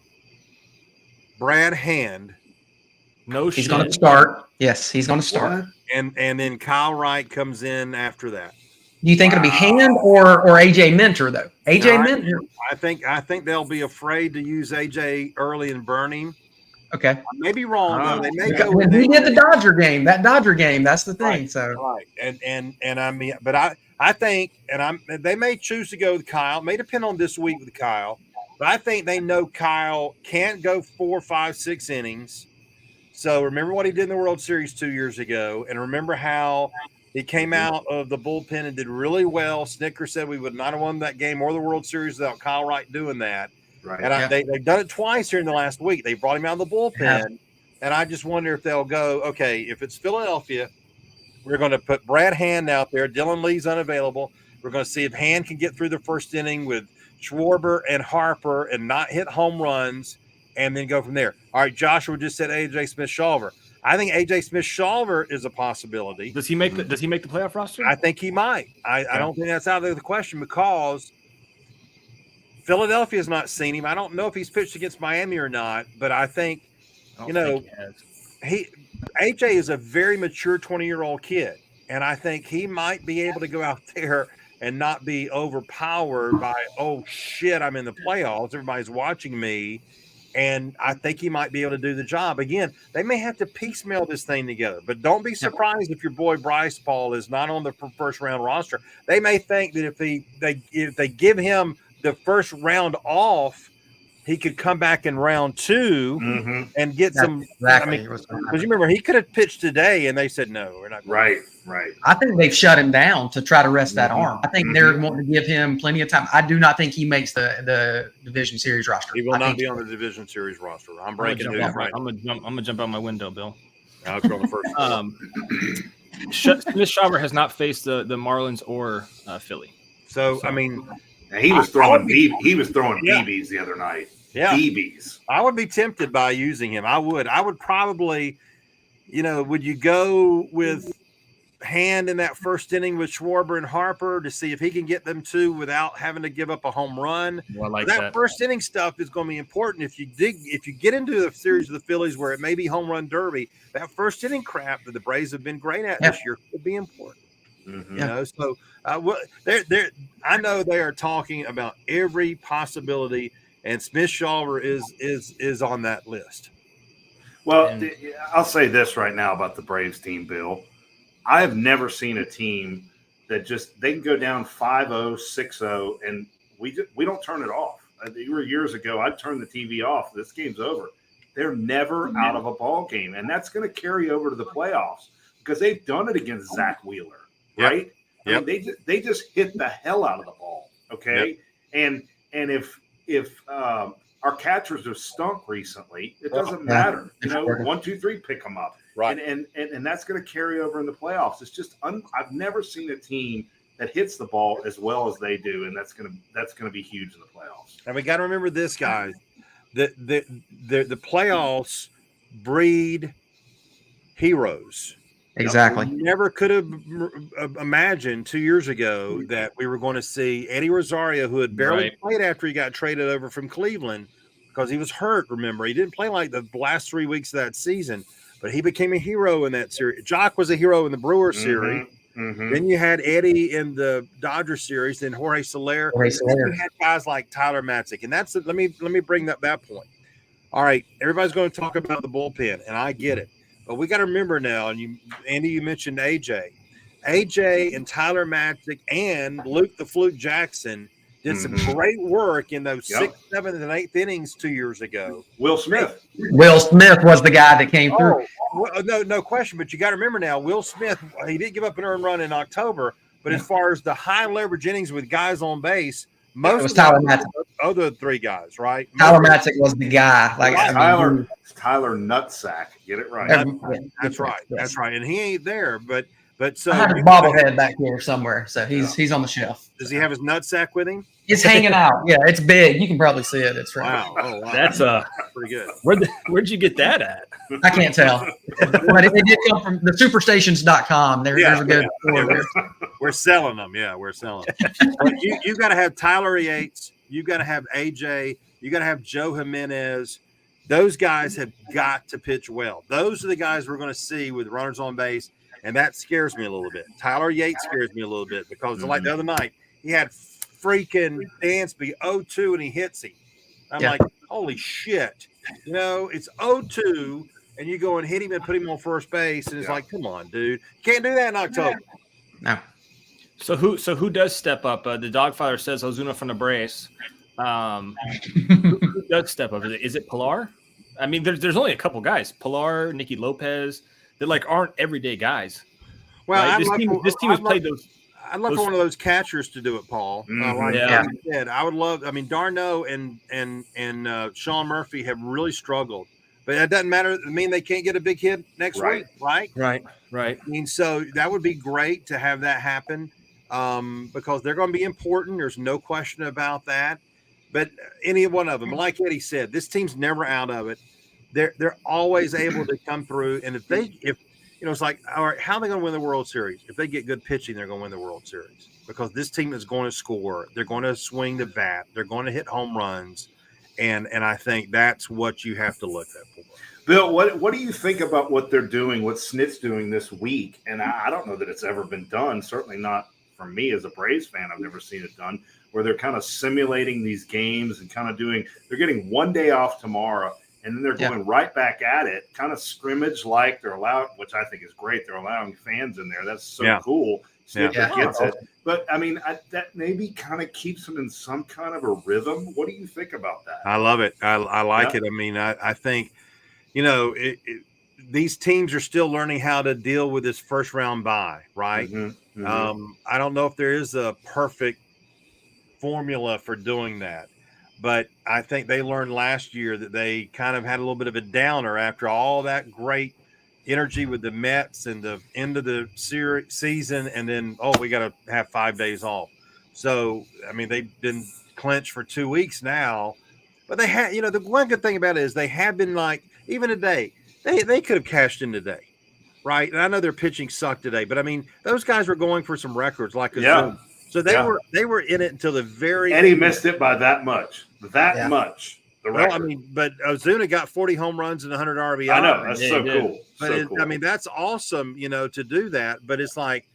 Brad Hand. He's going to start. Yes, he's going to start. And then Kyle Wright comes in after that. Do you think it'll be Hand or AJ Minter though? AJ Minter. I think they'll be afraid to use AJ early and burn him. Okay. I may be wrong though. They may go When with he did AJ. the Dodger game, that's the thing. Right, So right, and I mean, but I think, they may choose to go with Kyle. It may depend on this week with Kyle, but I think they know Kyle can't go 4, 5, 6 innings. So remember what he did in the World Series 2 years ago, and remember how he came out of the bullpen and did really well. Snicker said we would not have won that game or the World Series without Kyle Wright doing that. Right. And they've done it twice here in the last week. They brought him out of the bullpen, and I just wonder if they'll go, okay, if it's Philadelphia, we're going to put Brad Hand out there. Dylan Lee's unavailable. We're going to see if Hand can get through the first inning with Schwarber and Harper and not hit home runs, and then go from there. All right, Joshua just said AJ Smith-Shawver. I think AJ Smith-Shawver is a possibility. Does he make the playoff roster? I think he might. I don't think that's out of the question because Philadelphia's not seen him. I don't know if he's pitched against Miami or not, but I think AJ is a very mature 20-year-old kid, and I think he might be able to go out there and not be overpowered by, oh shit, I'm in the playoffs, everybody's watching me. And I think he might be able to do the job. Again, they may have to piecemeal this thing together, but don't be surprised if your boy Bryce Paul is not on the first round roster. They may think that if they give him the first round off, he could come back in round 2 and get some. Exactly. I mean, because you remember he could have pitched today, and they said no, we're not. Right. I think they've shut him down to try to rest that arm. I think they're wanting to give him plenty of time. I do not think he makes the division series roster. He will not be on the division series roster. I'm breaking news right. I'm gonna jump out my window, Bill. I'll go on the first. Smith-Shawver has not faced the Marlins or Philly. So I mean, and he was throwing BBs the other night. Yeah, BBs. I would be tempted by using him. I would probably, would you go with Hand in that first inning with Schwarber and Harper to see if he can get them 2 without having to give up a home run? Well, like that first inning stuff is going to be important. If you get into the series of the Phillies where it may be home run derby, that first inning crap that the Braves have been great at this year could be important. So I know they are talking about every possibility, and Smith-Shawver is on that list. Well, I'll say this right now about the Braves team, Bill. I have never seen a team that they can go down 5-0, 6-0, and we don't turn it off. Years ago, I'd turn the TV off. This game's over. They're never out of a ball game, and that's going to carry over to the playoffs because they've done it against Zach Wheeler, right? I mean, they just hit the hell out of the ball, okay? And if our catchers have stunk recently, it doesn't matter. 1, 2, 3, pick them up. Right. And that's going to carry over in the playoffs. It's just I've never seen a team that hits the ball as well as they do, and that's going to be huge in the playoffs. And we got to remember this, guys. The playoffs breed heroes. Exactly. We never could have imagined 2 years ago that we were going to see Eddie Rosario, who had barely played after he got traded over from Cleveland because he was hurt. Remember, he didn't play like the last 3 weeks of that season. But he became a hero in that series. Jock was a hero in the Brewers series. Then you had Eddie in the Dodger series. Then Jorge Soler. You had guys like Tyler Matzik. And that's let me bring up that point. All right, everybody's going to talk about the bullpen, and I get it. But we got to remember now, and Andy, you mentioned AJ and Tyler Matzik and Luke the Fluke Jackson did some great work in those 6th, 7th, and 8th innings 2 years ago. Will Smith was the guy that came through. Well, no question. But you got to remember now, Will Smith, he did give up an earned run in October. But as far as the high leverage innings with guys on base, most of Tyler Matzik. Other 3 guys, right? Tyler Matzik was the guy. Tyler Nutsack. Get it right. That's right. That's right. And he ain't there, but so I have a bobblehead back here somewhere, so he's on the you Does he have his nutsack with him? It's hanging out. Yeah, it's big. You can probably see it. It's right. Wow. Oh, wow. That's pretty good. Where'd you get that at? I can't tell. But it did come from the superstations.com. There's a good We're selling them. Yeah, we're selling them. You got to have Tyler Yates. You got to have AJ. You got to have Joe Jimenez. Those guys have got to pitch well. Those are the guys we're going to see with runners on base. and that scares me a little bit. Tyler Yates scares me a little bit because like the other night, he had freaking Dansby 0-2 and he hits him. I'm like, holy shit. It's 0-2 and you go and hit him and put him on first base. And it's like, come on, dude. You can't do that in October. No. So who does step up? The Dogfather says Ozuna from the Braves. Who does step up? Is it Pilar? I mean, there's only a couple guys. Pilar, Nicky Lopez, that like aren't everyday guys. Well, right? This team has played those. I'd love for one of those catchers to do it, Paul. Like you said, I would love. I mean, Darno and Sean Murphy have really struggled, but that doesn't matter. I mean, they can't get a big hit next week, right? Right. I mean, so that would be great to have that happen because they're going to be important. There's no question about that. But any one of them, like Eddie said, this team's never out of it. They're always able to come through. And if it's like, all right, how are they going to win the World Series? If they get good pitching, they're going to win the World Series because this team is going to score. They're going to swing the bat. They're going to hit home runs. And I think that's what you have to look at for. Bill, what do you think about what they're doing, what Snit's doing this week? And I don't know that it's ever been done. Certainly not for me as a Braves fan. I've never seen it done where they're kind of simulating these games and kind of they're getting one day off tomorrow and then they're going right back at it, kind of scrimmage like they're allowed, which I think is great. They're allowing fans in there. That's so cool. Snit gets it. But, I mean, that maybe kind of keeps them in some kind of a rhythm. What do you think about that? I love it. I like it. I mean, I think, these teams are still learning how to deal with this first round bye, right? I don't know if there is a perfect formula for doing that, but I think they learned last year that they kind of had a little bit of a downer after all that great energy with the Mets and the end of the season, and then we got to have 5 days off. So I mean, they've been clinched for 2 weeks now, but they had, the one good thing about it is they have been like, even today, they could have cashed in today, right? And I know their pitching sucked today, but I mean, those guys were going for some records like Zoom. So they were in it until the very end. He missed it by that much. Much. The record. Well, I mean, but Ozuna got 40 home runs and 100 RBI. I know. That's so cool. But cool. I mean, that's awesome, to do that. But it's like,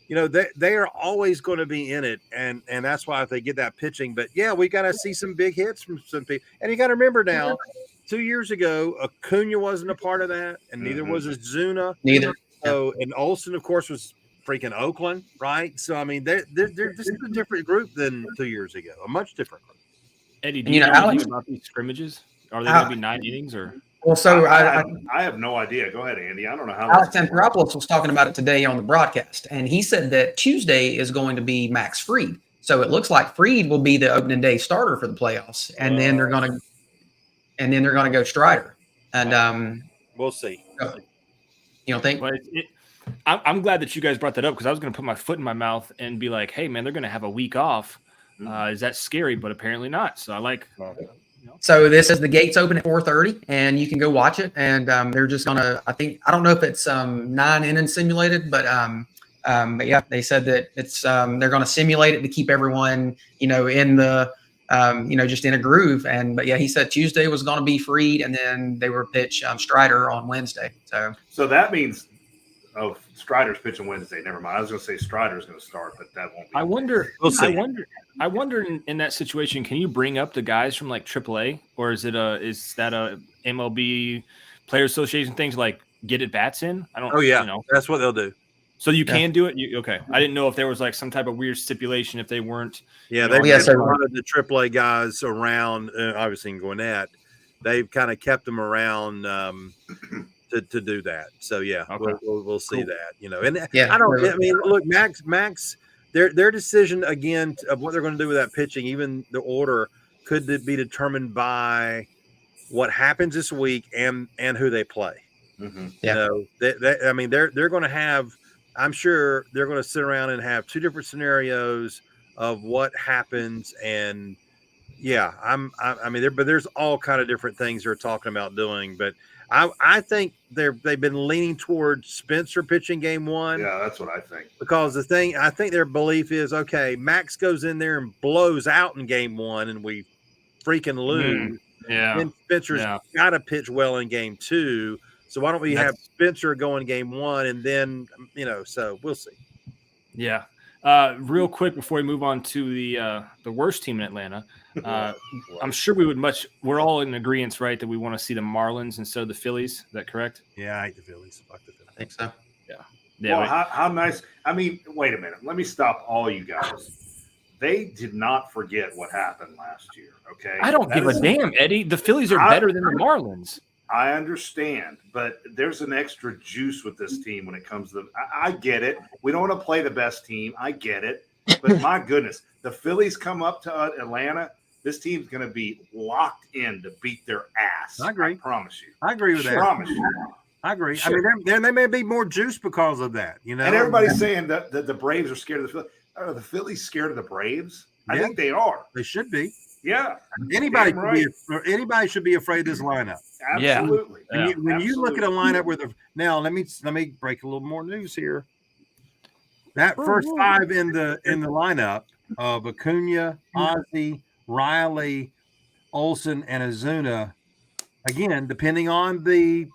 they are always going to be in it. And that's why if they get that pitching. But, we got to see some big hits from some people. And you got to remember now, 2 years ago, Acuna wasn't a part of that. And neither was Ozuna. Neither. So, and Olsen, of course, was freaking Oakland, right? So, I mean, they're just a different group than 2 years ago, a much different group. Eddie, do you know anything about these scrimmages? Are they going to be 9 innings or? Well, so I have no idea. Go ahead, Andy. I don't know how. Alex Anthopoulos was talking about it today on the broadcast, and he said that Tuesday is going to be Max Fried. So it looks like Fried will be the opening day starter for the playoffs, and then they're going to go Strider, and we'll see. You don't think? Well, I'm glad that you guys brought that up because I was going to put my foot in my mouth and be like, "Hey, man, they're going to have a week off. Is that scary?" But apparently not. So I like. So this is the gates open at 4:30, and you can go watch it. And they're just gonna. I don't know if it's 9 innings simulated, but yeah, they said that it's they're gonna simulate it to keep everyone in the just in a groove. But yeah, he said Tuesday was gonna be Fried, and then they were pitch Strider on Wednesday. So that means. Oh, Strider's pitching Wednesday. Never mind. I was going to say Strider's going to start, but that won't be. I wonder. We'll see. I wonder in that situation, can you bring up the guys from like AAA, or is that a MLB Player Association thing to like get at bats in? I don't. Oh yeah, that's what they'll do. So you can do it. Okay, I didn't know if there was like some type of weird stipulation if they weren't. Yeah, they've kept a lot of the AAA guys around. Obviously, in Gwinnett, they've kind of kept them around. To do that. So yeah, okay. we'll see that, and I mean, look, Max, their decision again of what they're going to do with that pitching, even the order could be determined by what happens this week and who they play. Mm-hmm. Yeah. I mean, they're going to have, I'm sure they're going to sit around and have 2 different scenarios of what happens. And yeah, I mean, but there's all kind of different things they're talking about doing, but I think they've been leaning towards Spencer pitching game 1. Yeah, that's what I think. Because I think their belief is, okay, Max goes in there and blows out in game 1 and we freaking lose. Yeah. Then Spencer's got to pitch well in game 2. So why don't we have Spencer going game 1 and then, so we'll see. Yeah. Real quick before we move on to the worst team in Atlanta, I'm sure we're all in agreement, right, that we want to see the Marlins instead of the Phillies. Is that correct? Yeah, I hate the Phillies. Fuck the Phillies. I think so. Yeah. Well, how nice. I mean, wait a minute. Let me stop all you guys. They did not forget what happened last year, okay? I don't give a damn, Eddie. The Phillies are better than the Marlins. I understand, but there's an extra juice with this team when it comes to I get it. We don't want to play the best team. I get it. But my goodness, the Phillies come up to Atlanta. This team's going to be locked in to beat their ass. I agree. I promise you. I agree with that. Promise you. I agree. Sure. I mean, there may be more juice because of that, And everybody's saying that the Braves are scared of the Phillies. Are the Phillies scared of the Braves? I think they are. They should be. Yeah. Anybody should be afraid of this lineup. Absolutely. Yeah. When you look at a lineup now, let me break a little more news here. That first 5 in the lineup of Acuna, Ozzie, Riley, Olsen, and Azuna, again, depending on the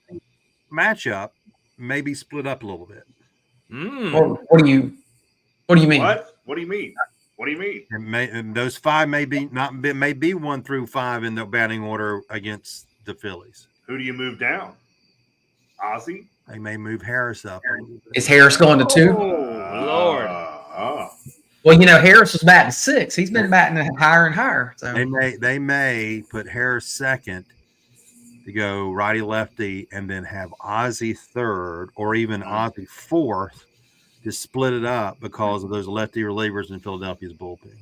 matchup, maybe split up a little bit. What do you mean? What do you mean? What do you mean? And those 5 may be 1 through 5 in the batting order against the Phillies. Who do you move down? Ozzie? They may move Harris up. Is Harris going to 2? Oh, Lord. Well, Harris was batting 6. He's been batting higher and higher. So They may put Harris second to go righty lefty, and then have Ozzie third, or even Ozzie fourth, to split it up because of those lefty relievers in Philadelphia's bullpen.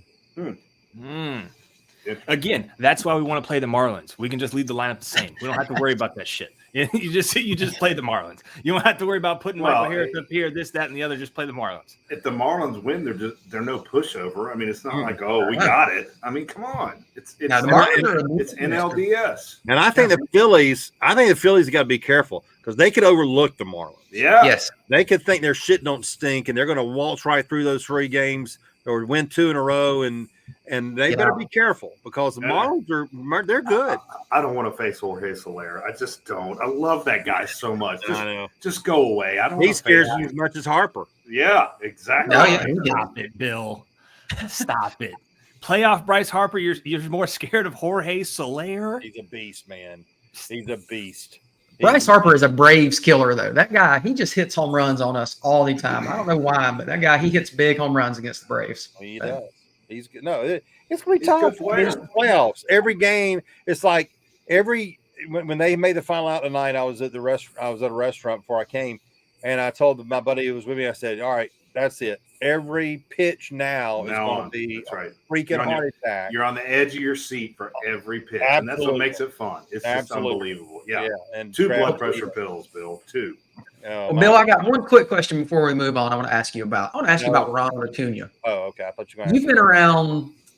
Again, that's why we want to play the Marlins. We can just leave the lineup the same. We don't have to worry about that shit. You just play the Marlins. You don't have to worry about putting Michael Harris up here, this, that, and the other. Just play the Marlins. If the Marlins win, they're no pushover. I mean, it's not like, oh, we got it. I mean, come on. It's NLDS. And I think the Phillies got to be careful because they could overlook the Marlins. Yeah. Yes. They could think their shit don't stink and they're going to waltz right through those 3 games or win 2 in a row, and they better be careful because the Marlins they're good. I don't want to face Jorge Soler. I just don't. I love that guy so much. I know. Just go away. I don't. He scares me as much as Harper. Yeah, exactly. Stop it, Bill. Stop it. Playoff Bryce Harper. You're more scared of Jorge Soler. He's a beast, man. He's a beast. Bryce Harper is a Braves killer, though. That guy, he just hits home runs on us all the time. I don't know why, but that guy, he hits big home runs against the Braves. Well, he does. He's good. No, it's going to be tough. It's the playoffs. Every game, it's like when they made the final out tonight, I was at a restaurant before I came, and I told my buddy who was with me, I said, all right, that's it. Every pitch now is going to be a freaking heart attack. You're on the edge of your seat for every pitch, and that's what makes it fun. It's just unbelievable. Yeah. And 2 blood pressure pills, Bill. 2. Well, Bill, I got one quick question before we move on. I want to ask you about Ronald Acuna. Oh, okay. I thought you were going to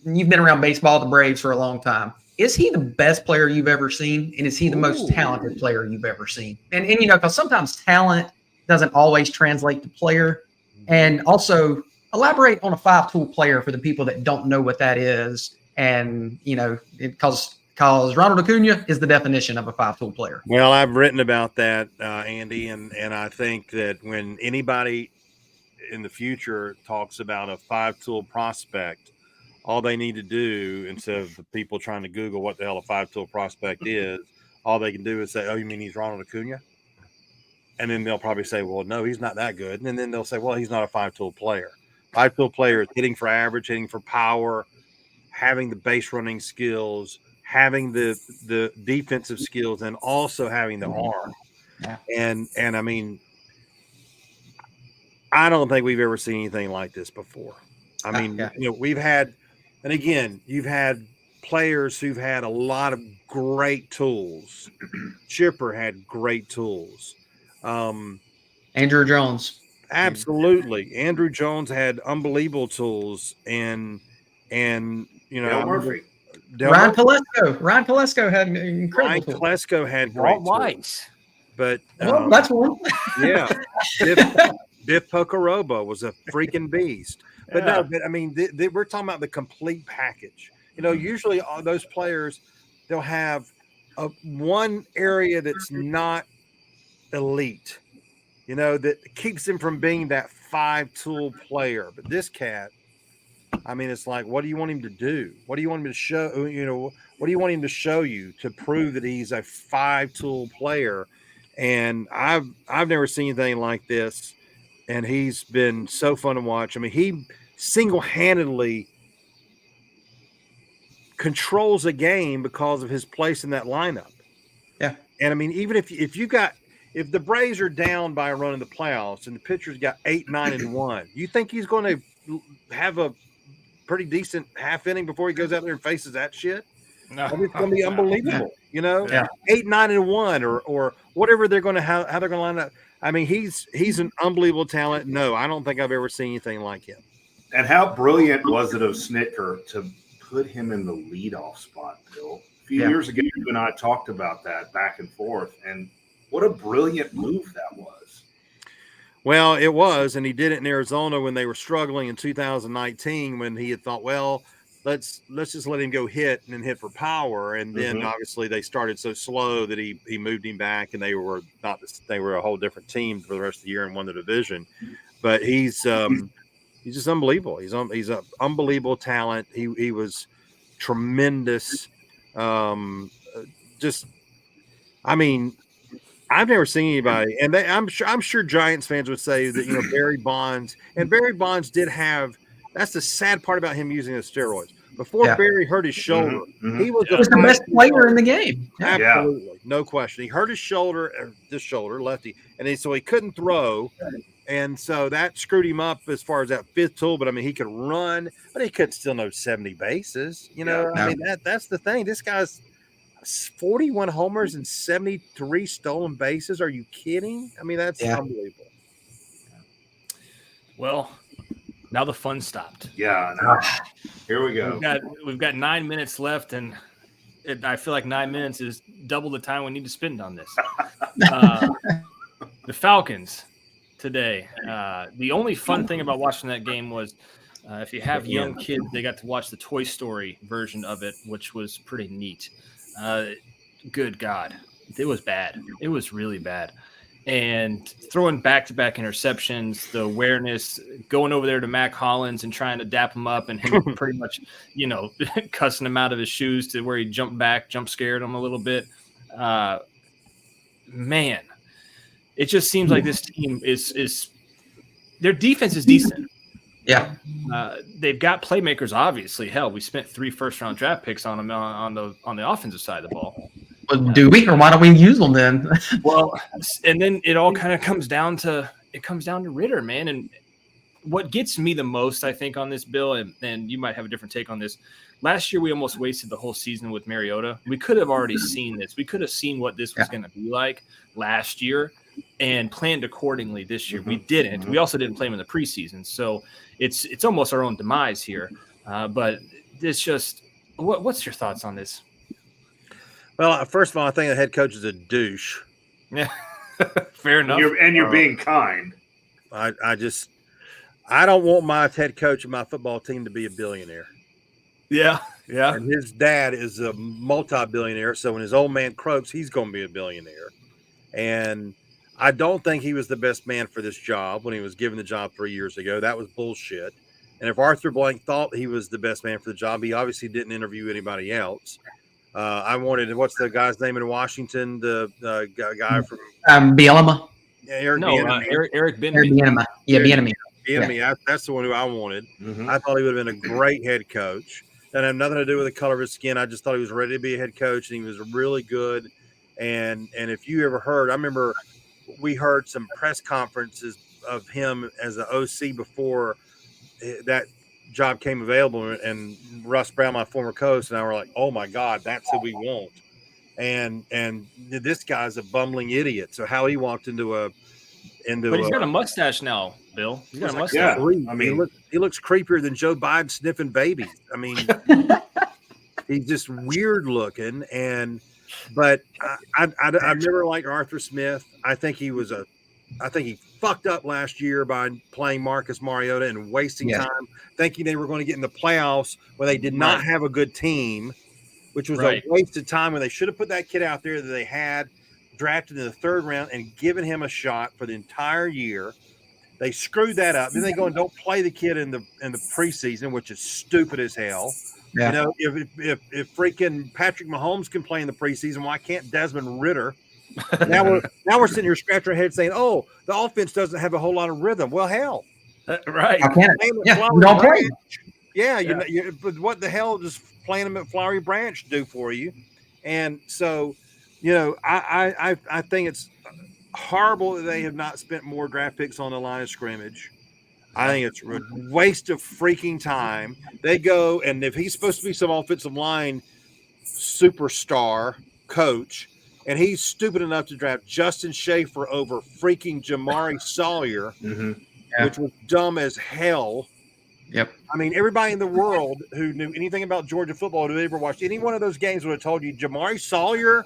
You've been around baseball, the Braves, for a long time. Is he the best player you've ever seen? And is he the most talented player you've ever seen? And because sometimes talent doesn't always translate to player. And also elaborate on a 5-tool player for the people that don't know what that is. And, because Ronald Acuna is the definition of a 5-tool player. Well, I've written about that, Andy, and I think that when anybody in the future talks about a 5-tool prospect, all they need to do, instead of the people trying to Google what the hell a 5-tool prospect is, all they can do is say, oh, you mean he's Ronald Acuna? And then they'll probably say, well, no, he's not that good. And then they'll say, well, he's not a 5-tool player. 5-tool player is hitting for average, hitting for power, having the base running skills, having the defensive skills, and also having the arm. Yeah. And I mean, I don't think we've ever seen anything like this before. I mean, we've had, and again, you've had players who've had a lot of great tools. Chipper had great tools. Andrew Jones. Absolutely. Andrew Jones had unbelievable tools, and Dale Murphy. Ryan Kolesko had incredible tools. Kolesko had great tools. But that's one. Yeah. Biff Pocoroba was a freaking beast. But I mean, we're talking about the complete package. Usually all those players, they'll have one area that's not elite, that keeps him from being that 5-tool player. But this cat, I mean, it's like, what do you want him to do? What do you want him to show? What do you want him to show you to prove that he's a 5-tool player? And I've never seen anything like this. And he's been so fun to watch. I mean, he single-handedly controls a game because of his place in that lineup. Yeah. And I mean, even if the Braves are down by a run in the playoffs and the pitcher's got 8, 9, and 1, you think he's going to have a pretty decent half inning before he goes out there and faces that shit? No. I mean, it's going to be unbelievable, Yeah. 8, 9, and 1, or whatever they're going to how they're going to line up. I mean, he's an unbelievable talent. No, I don't think I've ever seen anything like him. And how brilliant was it of Snitker to put him in the leadoff spot, Bill? A few years ago, you and I talked about that back and forth, and what a brilliant move that was. Well, it was, and he did it in Arizona when they were struggling in 2019, when he had thought, well, let's just let him go hit and then hit for power. And then obviously they started so slow that he moved him back, and they were a whole different team for the rest of the year and won the division. But he's just unbelievable. He's an unbelievable talent. He was tremendous. I mean, I've never seen anybody, and I'm sure Giants fans would say that Barry Bonds did have. That's the sad part about him using the steroids. Before Barry hurt his shoulder, he was the best player in the game. Absolutely, no question. He hurt his shoulder, lefty, and so he couldn't throw, and so that screwed him up as far as that 5th tool. But I mean, he could run, but he couldn't still know 70 bases. I mean, that's the thing. This guy's 41 homers and 73 stolen bases. Are you kidding? I mean, that's unbelievable. Well, now the fun stopped. Yeah. Here we go. We've got 9 minutes left, and I feel like 9 minutes is double the time we need to spend on this. The Falcons today. The only fun thing about watching that game was if you have young kids, they got to watch the Toy Story version of it, which was pretty neat. Good God. It was bad. It was really bad. And throwing back-to-back interceptions, the awareness, going over there to Mac Hollins and trying to dap him up, and him pretty much, cussing him out of his shoes to where he jump scared him a little bit. Man, it just seems like this team is their defense is decent. Yeah. They've got playmakers, obviously. Hell, we spent 3 first-round draft picks on them on the offensive side of the ball. Well, do we, or why don't we use them then? Well, and then it all kind of comes down to Ritter, man. And what gets me the most, I think, on this, Bill, and you might have a different take on this. Last year, we almost wasted the whole season with Mariota. We could have already seen this. We could have seen what this was going to be like last year and planned accordingly this year. We didn't. We also didn't play him in the preseason. So it's almost our own demise here. But it's just what's your thoughts on this? Well, first of all, I think the head coach is a douche. Yeah, fair enough. You're being kind. I don't want my head coach of my football team to be a billionaire. Yeah. And his dad is a multi-billionaire, so when his old man croaks, he's going to be a billionaire. And I don't think he was the best man for this job when he was given the job 3 years ago. That was bullshit. And if Arthur Blank thought he was the best man for the job, he obviously didn't interview anybody else. I wanted, what's the guy's name in Washington? The guy from Bielema. Eric Bieniemy. Eric Bieniemy. Yeah, Bieniemy. Bieniemy. That's the one who I wanted. I thought he would have been a great head coach. That had nothing to do with the color of his skin. I just thought he was ready to be a head coach, and he was really good. And if you ever heard, I remember we heard some press conferences of him as an OC before that job came available, and Russ Brown, my former coach, and I were like, oh my God, that's who we want. And this guy's a bumbling idiot. So how he walked into but he's got a mustache now, Bill. He's got a mustache. Yeah, I mean, he looks creepier than Joe Biden sniffing babies. I mean, he's just weird looking. But I never liked Arthur Smith. I think he fucked up last year by playing Marcus Mariota and wasting time, thinking they were going to get in the playoffs where they did not have a good team, which was a waste of time when they should have put that kid out there that they had drafted in the 3rd round and given him a shot for the entire year. They screwed that up. Then they go and don't play the kid in the preseason, which is stupid as hell. Yeah. You know, if freaking Patrick Mahomes can play in the preseason, why can't Desmond Ridder? Now we're sitting here scratching our heads saying, "Oh, the offense doesn't have a whole lot of rhythm." Well, hell, right? How can it? Yeah, we don't play. Yeah, but what the hell does playing them at Flowery Branch do for you? And so, you know, I think it's horrible that they have not spent more draft picks on the line of scrimmage. I think it's a waste of freaking time. They go, and if he's supposed to be some offensive line superstar coach, and he's stupid enough to draft Justin Schaefer over freaking Jamari Sawyer, which was dumb as hell. Yep. I mean, everybody in the world who knew anything about Georgia football, who ever watched any one of those games, would have told you Jamari Sawyer.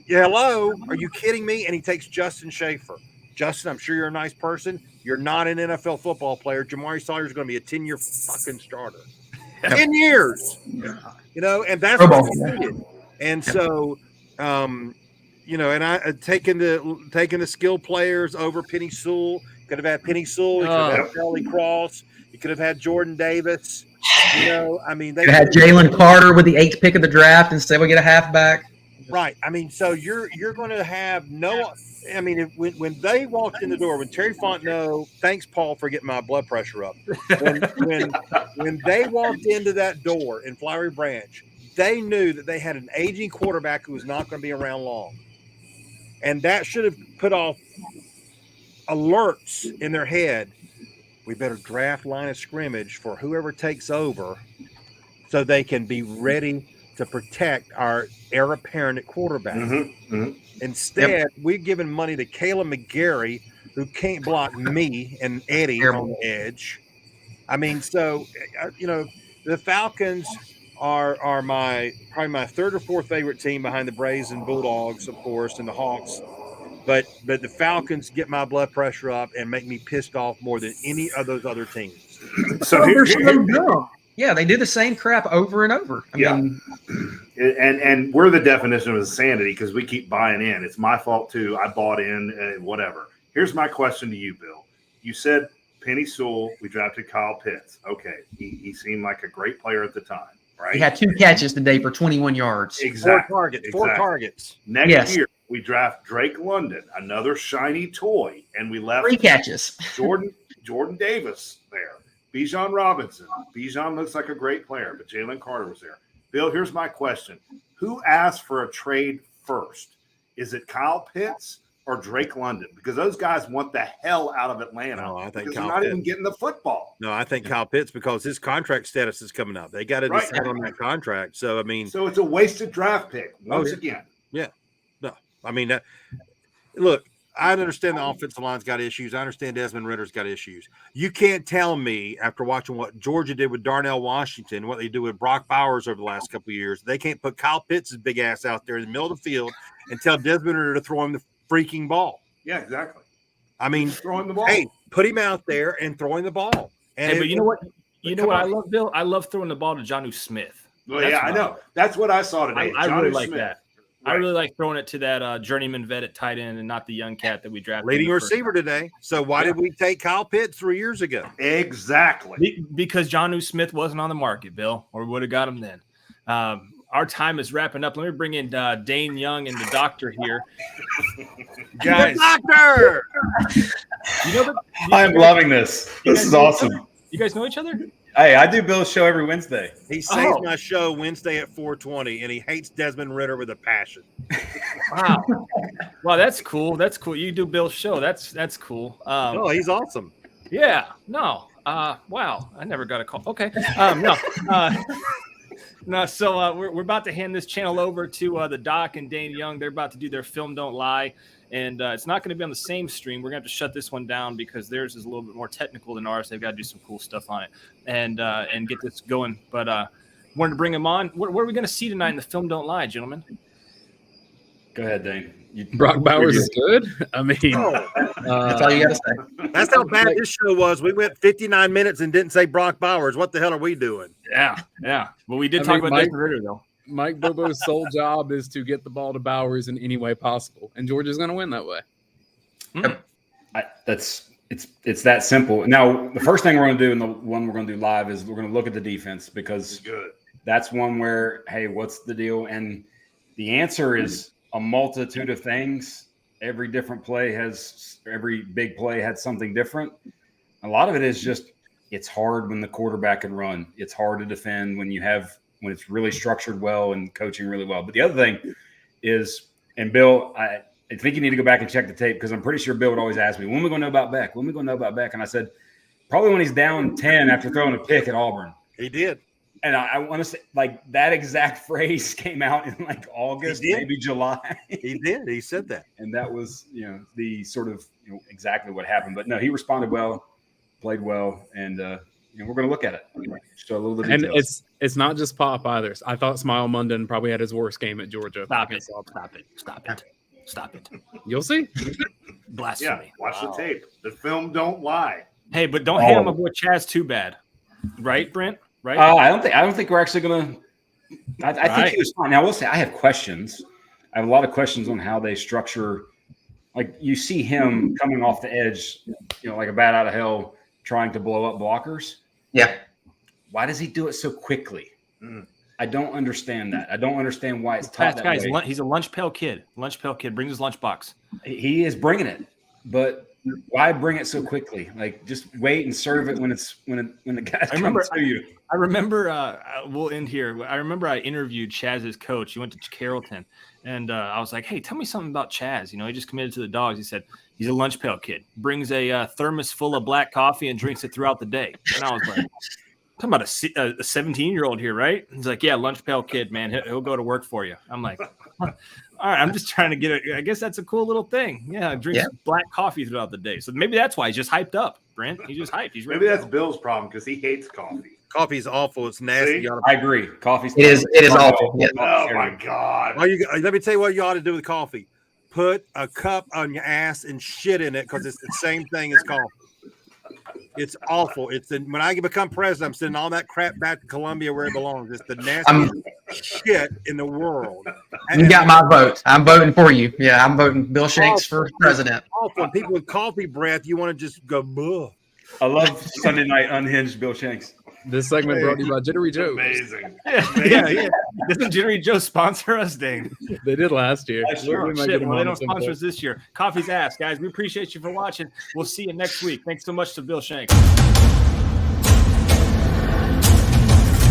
Yeah, hello, are you kidding me? And he takes Justin Schaefer. Justin, I'm sure you're a nice person. You're not an NFL football player. Jamari Sawyer is going to be a 10-year fucking starter. 10 years. You know, and that's what they needed. And so, you know, and I taking the skill players over Penny Sewell. Could have had Penny Sewell. You could have had Charlie Cross. You could have had Jordan Davis. You know, I mean, they could have had Jalen Carter with the 8th pick of the draft instead we get a halfback. Right. I mean, so you're going to have no. I mean, when they walked in the door, when Terry Fontenot, thanks Paul for getting my blood pressure up. When they walked into that door in Flowery Branch, they knew that they had an aging quarterback who was not going to be around long, and that should have put off alerts in their head. We better draft line of scrimmage for whoever takes over, so they can be ready to protect our heir apparent at quarterback. Instead, we're giving money to Caleb McGarry, who can't block me and Eddie on the edge. I mean, so, you know, the Falcons are probably my 3rd or 4th favorite team behind the Braves and Bulldogs, of course, and the Hawks. But the Falcons get my blood pressure up and make me pissed off more than any of those other teams. So yeah, they do the same crap over and over. I mean, and we're the definition of insanity because we keep buying in. It's my fault too. I bought in, whatever. Here's my question to you, Bill. You said Penny Sewell. We drafted Kyle Pitts. Okay, he seemed like a great player at the time, right? He had 2 catches today for 21 yards. Exactly. 4 targets. Next year, we draft Drake London, another shiny toy, and we left 3 catches. Jordan Davis there. Bijan Robinson. Bijan looks like a great player, but Jalen Carter was there. Bill, here's my question. Who asked for a trade first? Is it Kyle Pitts or Drake London? Because those guys want the hell out of Atlanta. No, I think because Kyle they're not Pitts. even getting the football. No, I think Kyle Pitts, because his contract status is coming up. They got to decide on that contract. So, I mean. So it's a wasted draft pick once again. Yeah. No. I mean, look, I understand the offensive line's got issues. I understand Desmond Ridder's got issues. You can't tell me, after watching what Georgia did with Darnell Washington, what they do with Brock Bowers over the last couple of years, they can't put Kyle Pitts' big ass out there in the middle of the field and tell Desmond Ridder to throw him the freaking ball. Yeah, exactly. I mean, throwing the ball. Hey, put him out there and throwing the ball. And but you know what? You know what I love, Bill? I love throwing the ball to Jonnu Smith. Well, yeah, I know. That's what I saw today. I really like Smith. that. Right. I really like throwing it to that journeyman vet at tight end and not the young cat that we drafted. Leading receiver today. So why did we take Kyle Pitts 3 years ago? Exactly. Because Jonnu Smith wasn't on the market, Bill, or we would have got him then. Our time is wrapping up. Let me bring in Dane Young and the doctor here. Guys. The doctor! I'm loving this. This is awesome. You guys know each other? Hey, I do Bill's show every Wednesday. He saves my show Wednesday at 4:20, and he hates Desmond Ridder with a passion. Wow. Wow, that's cool. That's cool. You do Bill's show. That's cool. Oh, he's awesome. Yeah. No. Wow. I never got a call. Okay. No. So we're about to hand this channel over to the Doc and Dane Young. They're about to do their Film Don't Lie. And it's not going to be on the same stream. We're going to have to shut this one down because theirs is a little bit more technical than ours. They've got to do some cool stuff on it and get this going. But wanted to bring them on. What are we going to see tonight in the Film Don't Lie, gentlemen? Go ahead, Dane. Brock Bowers is good. I mean, that's all you got to say. That's how bad this show was. We went 59 minutes and didn't say Brock Bowers. What the hell are we doing? Yeah. Well, we did talk about Desmond Ridder, though. Mike Bobo's sole job is to get the ball to Bowers in any way possible, and Georgia's going to win that way. It's that simple. Now, the first thing we're going to do, and the one we're going to do live, is we're going to look at the defense, because that's one where, hey, what's the deal? And the answer is a multitude of things. Every big play had something different. A lot of it is just, it's hard when the quarterback can run. It's hard to defend when it's really structured well and coaching really well. But the other thing is, and Bill, I think you need to go back and check the tape, because I'm pretty sure Bill would always ask me, when are we going to know about Beck? When are we going to know about Beck? And I said, probably when he's down 10 after throwing a pick at Auburn. He did. And I want to say, like, that exact phrase came out in like August, maybe July. He did. He said that. And that was, the sort of, exactly what happened. But no, he responded well, played well, and we're going to look at it. So a little bit of details. And it's not just Pop either. I thought Smile Munden probably had his worst game at Georgia. Stop it. You'll see. Blasphemy. Yeah, watch the tape. The film don't lie. Hey, but don't hate on my boy Chaz too bad. Right, Brent? Right? I don't think we're actually going to – I think he was fine. Now, I will say I have questions. I have a lot of questions on how they structure – like, you see him coming off the edge, like a bat out of hell, trying to blow up blockers. Yeah. Why does he do it so quickly? I don't understand that. I don't understand why it's taught that way. He's a lunch pail kid. Brings his lunchbox. He is bringing it, but why bring it so quickly? Like, just wait and serve it when the guys come to you. I remember. We'll end here. I remember I interviewed Chaz's coach. He went to Carrollton, and I was like, "Hey, tell me something about Chaz. He just committed to the Dogs." He said he's a lunch pail kid. Brings a thermos full of black coffee and drinks it throughout the day. And I was like, talking about a 17-year-old here, right? He's like, yeah, lunch pail kid, man. He'll go to work for you. I'm like, all right, I'm just trying to get it. I guess that's a cool little thing. Yeah, drinks black coffee throughout the day. So maybe that's why he's just hyped up, Brent. He's just hyped. He's ready. Maybe that's Bill's problem, because he hates coffee. Coffee's awful. It's nasty. I agree. Coffee's It is awful. Yeah. Oh, my God. Let me tell you what you ought to do with coffee. Put a cup on your ass and shit in it, because it's the same thing as coffee. It's awful. When I become president, I'm sending all that crap back to Columbia where it belongs. It's the nastiest shit in the world. You got my vote. I'm voting for you. Yeah, I'm voting Bill Shanks for president. Awful. People with coffee breath, you want to just go, buh. I love Sunday Night Unhinged Bill Shanks. This segment brought to you by Jittery Joe. Amazing. Yeah. Doesn't Jittery Joe sponsor us, Dane? They did last year. They don't sponsor us this year. Coffee's ass, guys. We appreciate you for watching. We'll see you next week. Thanks so much to Bill Shanks.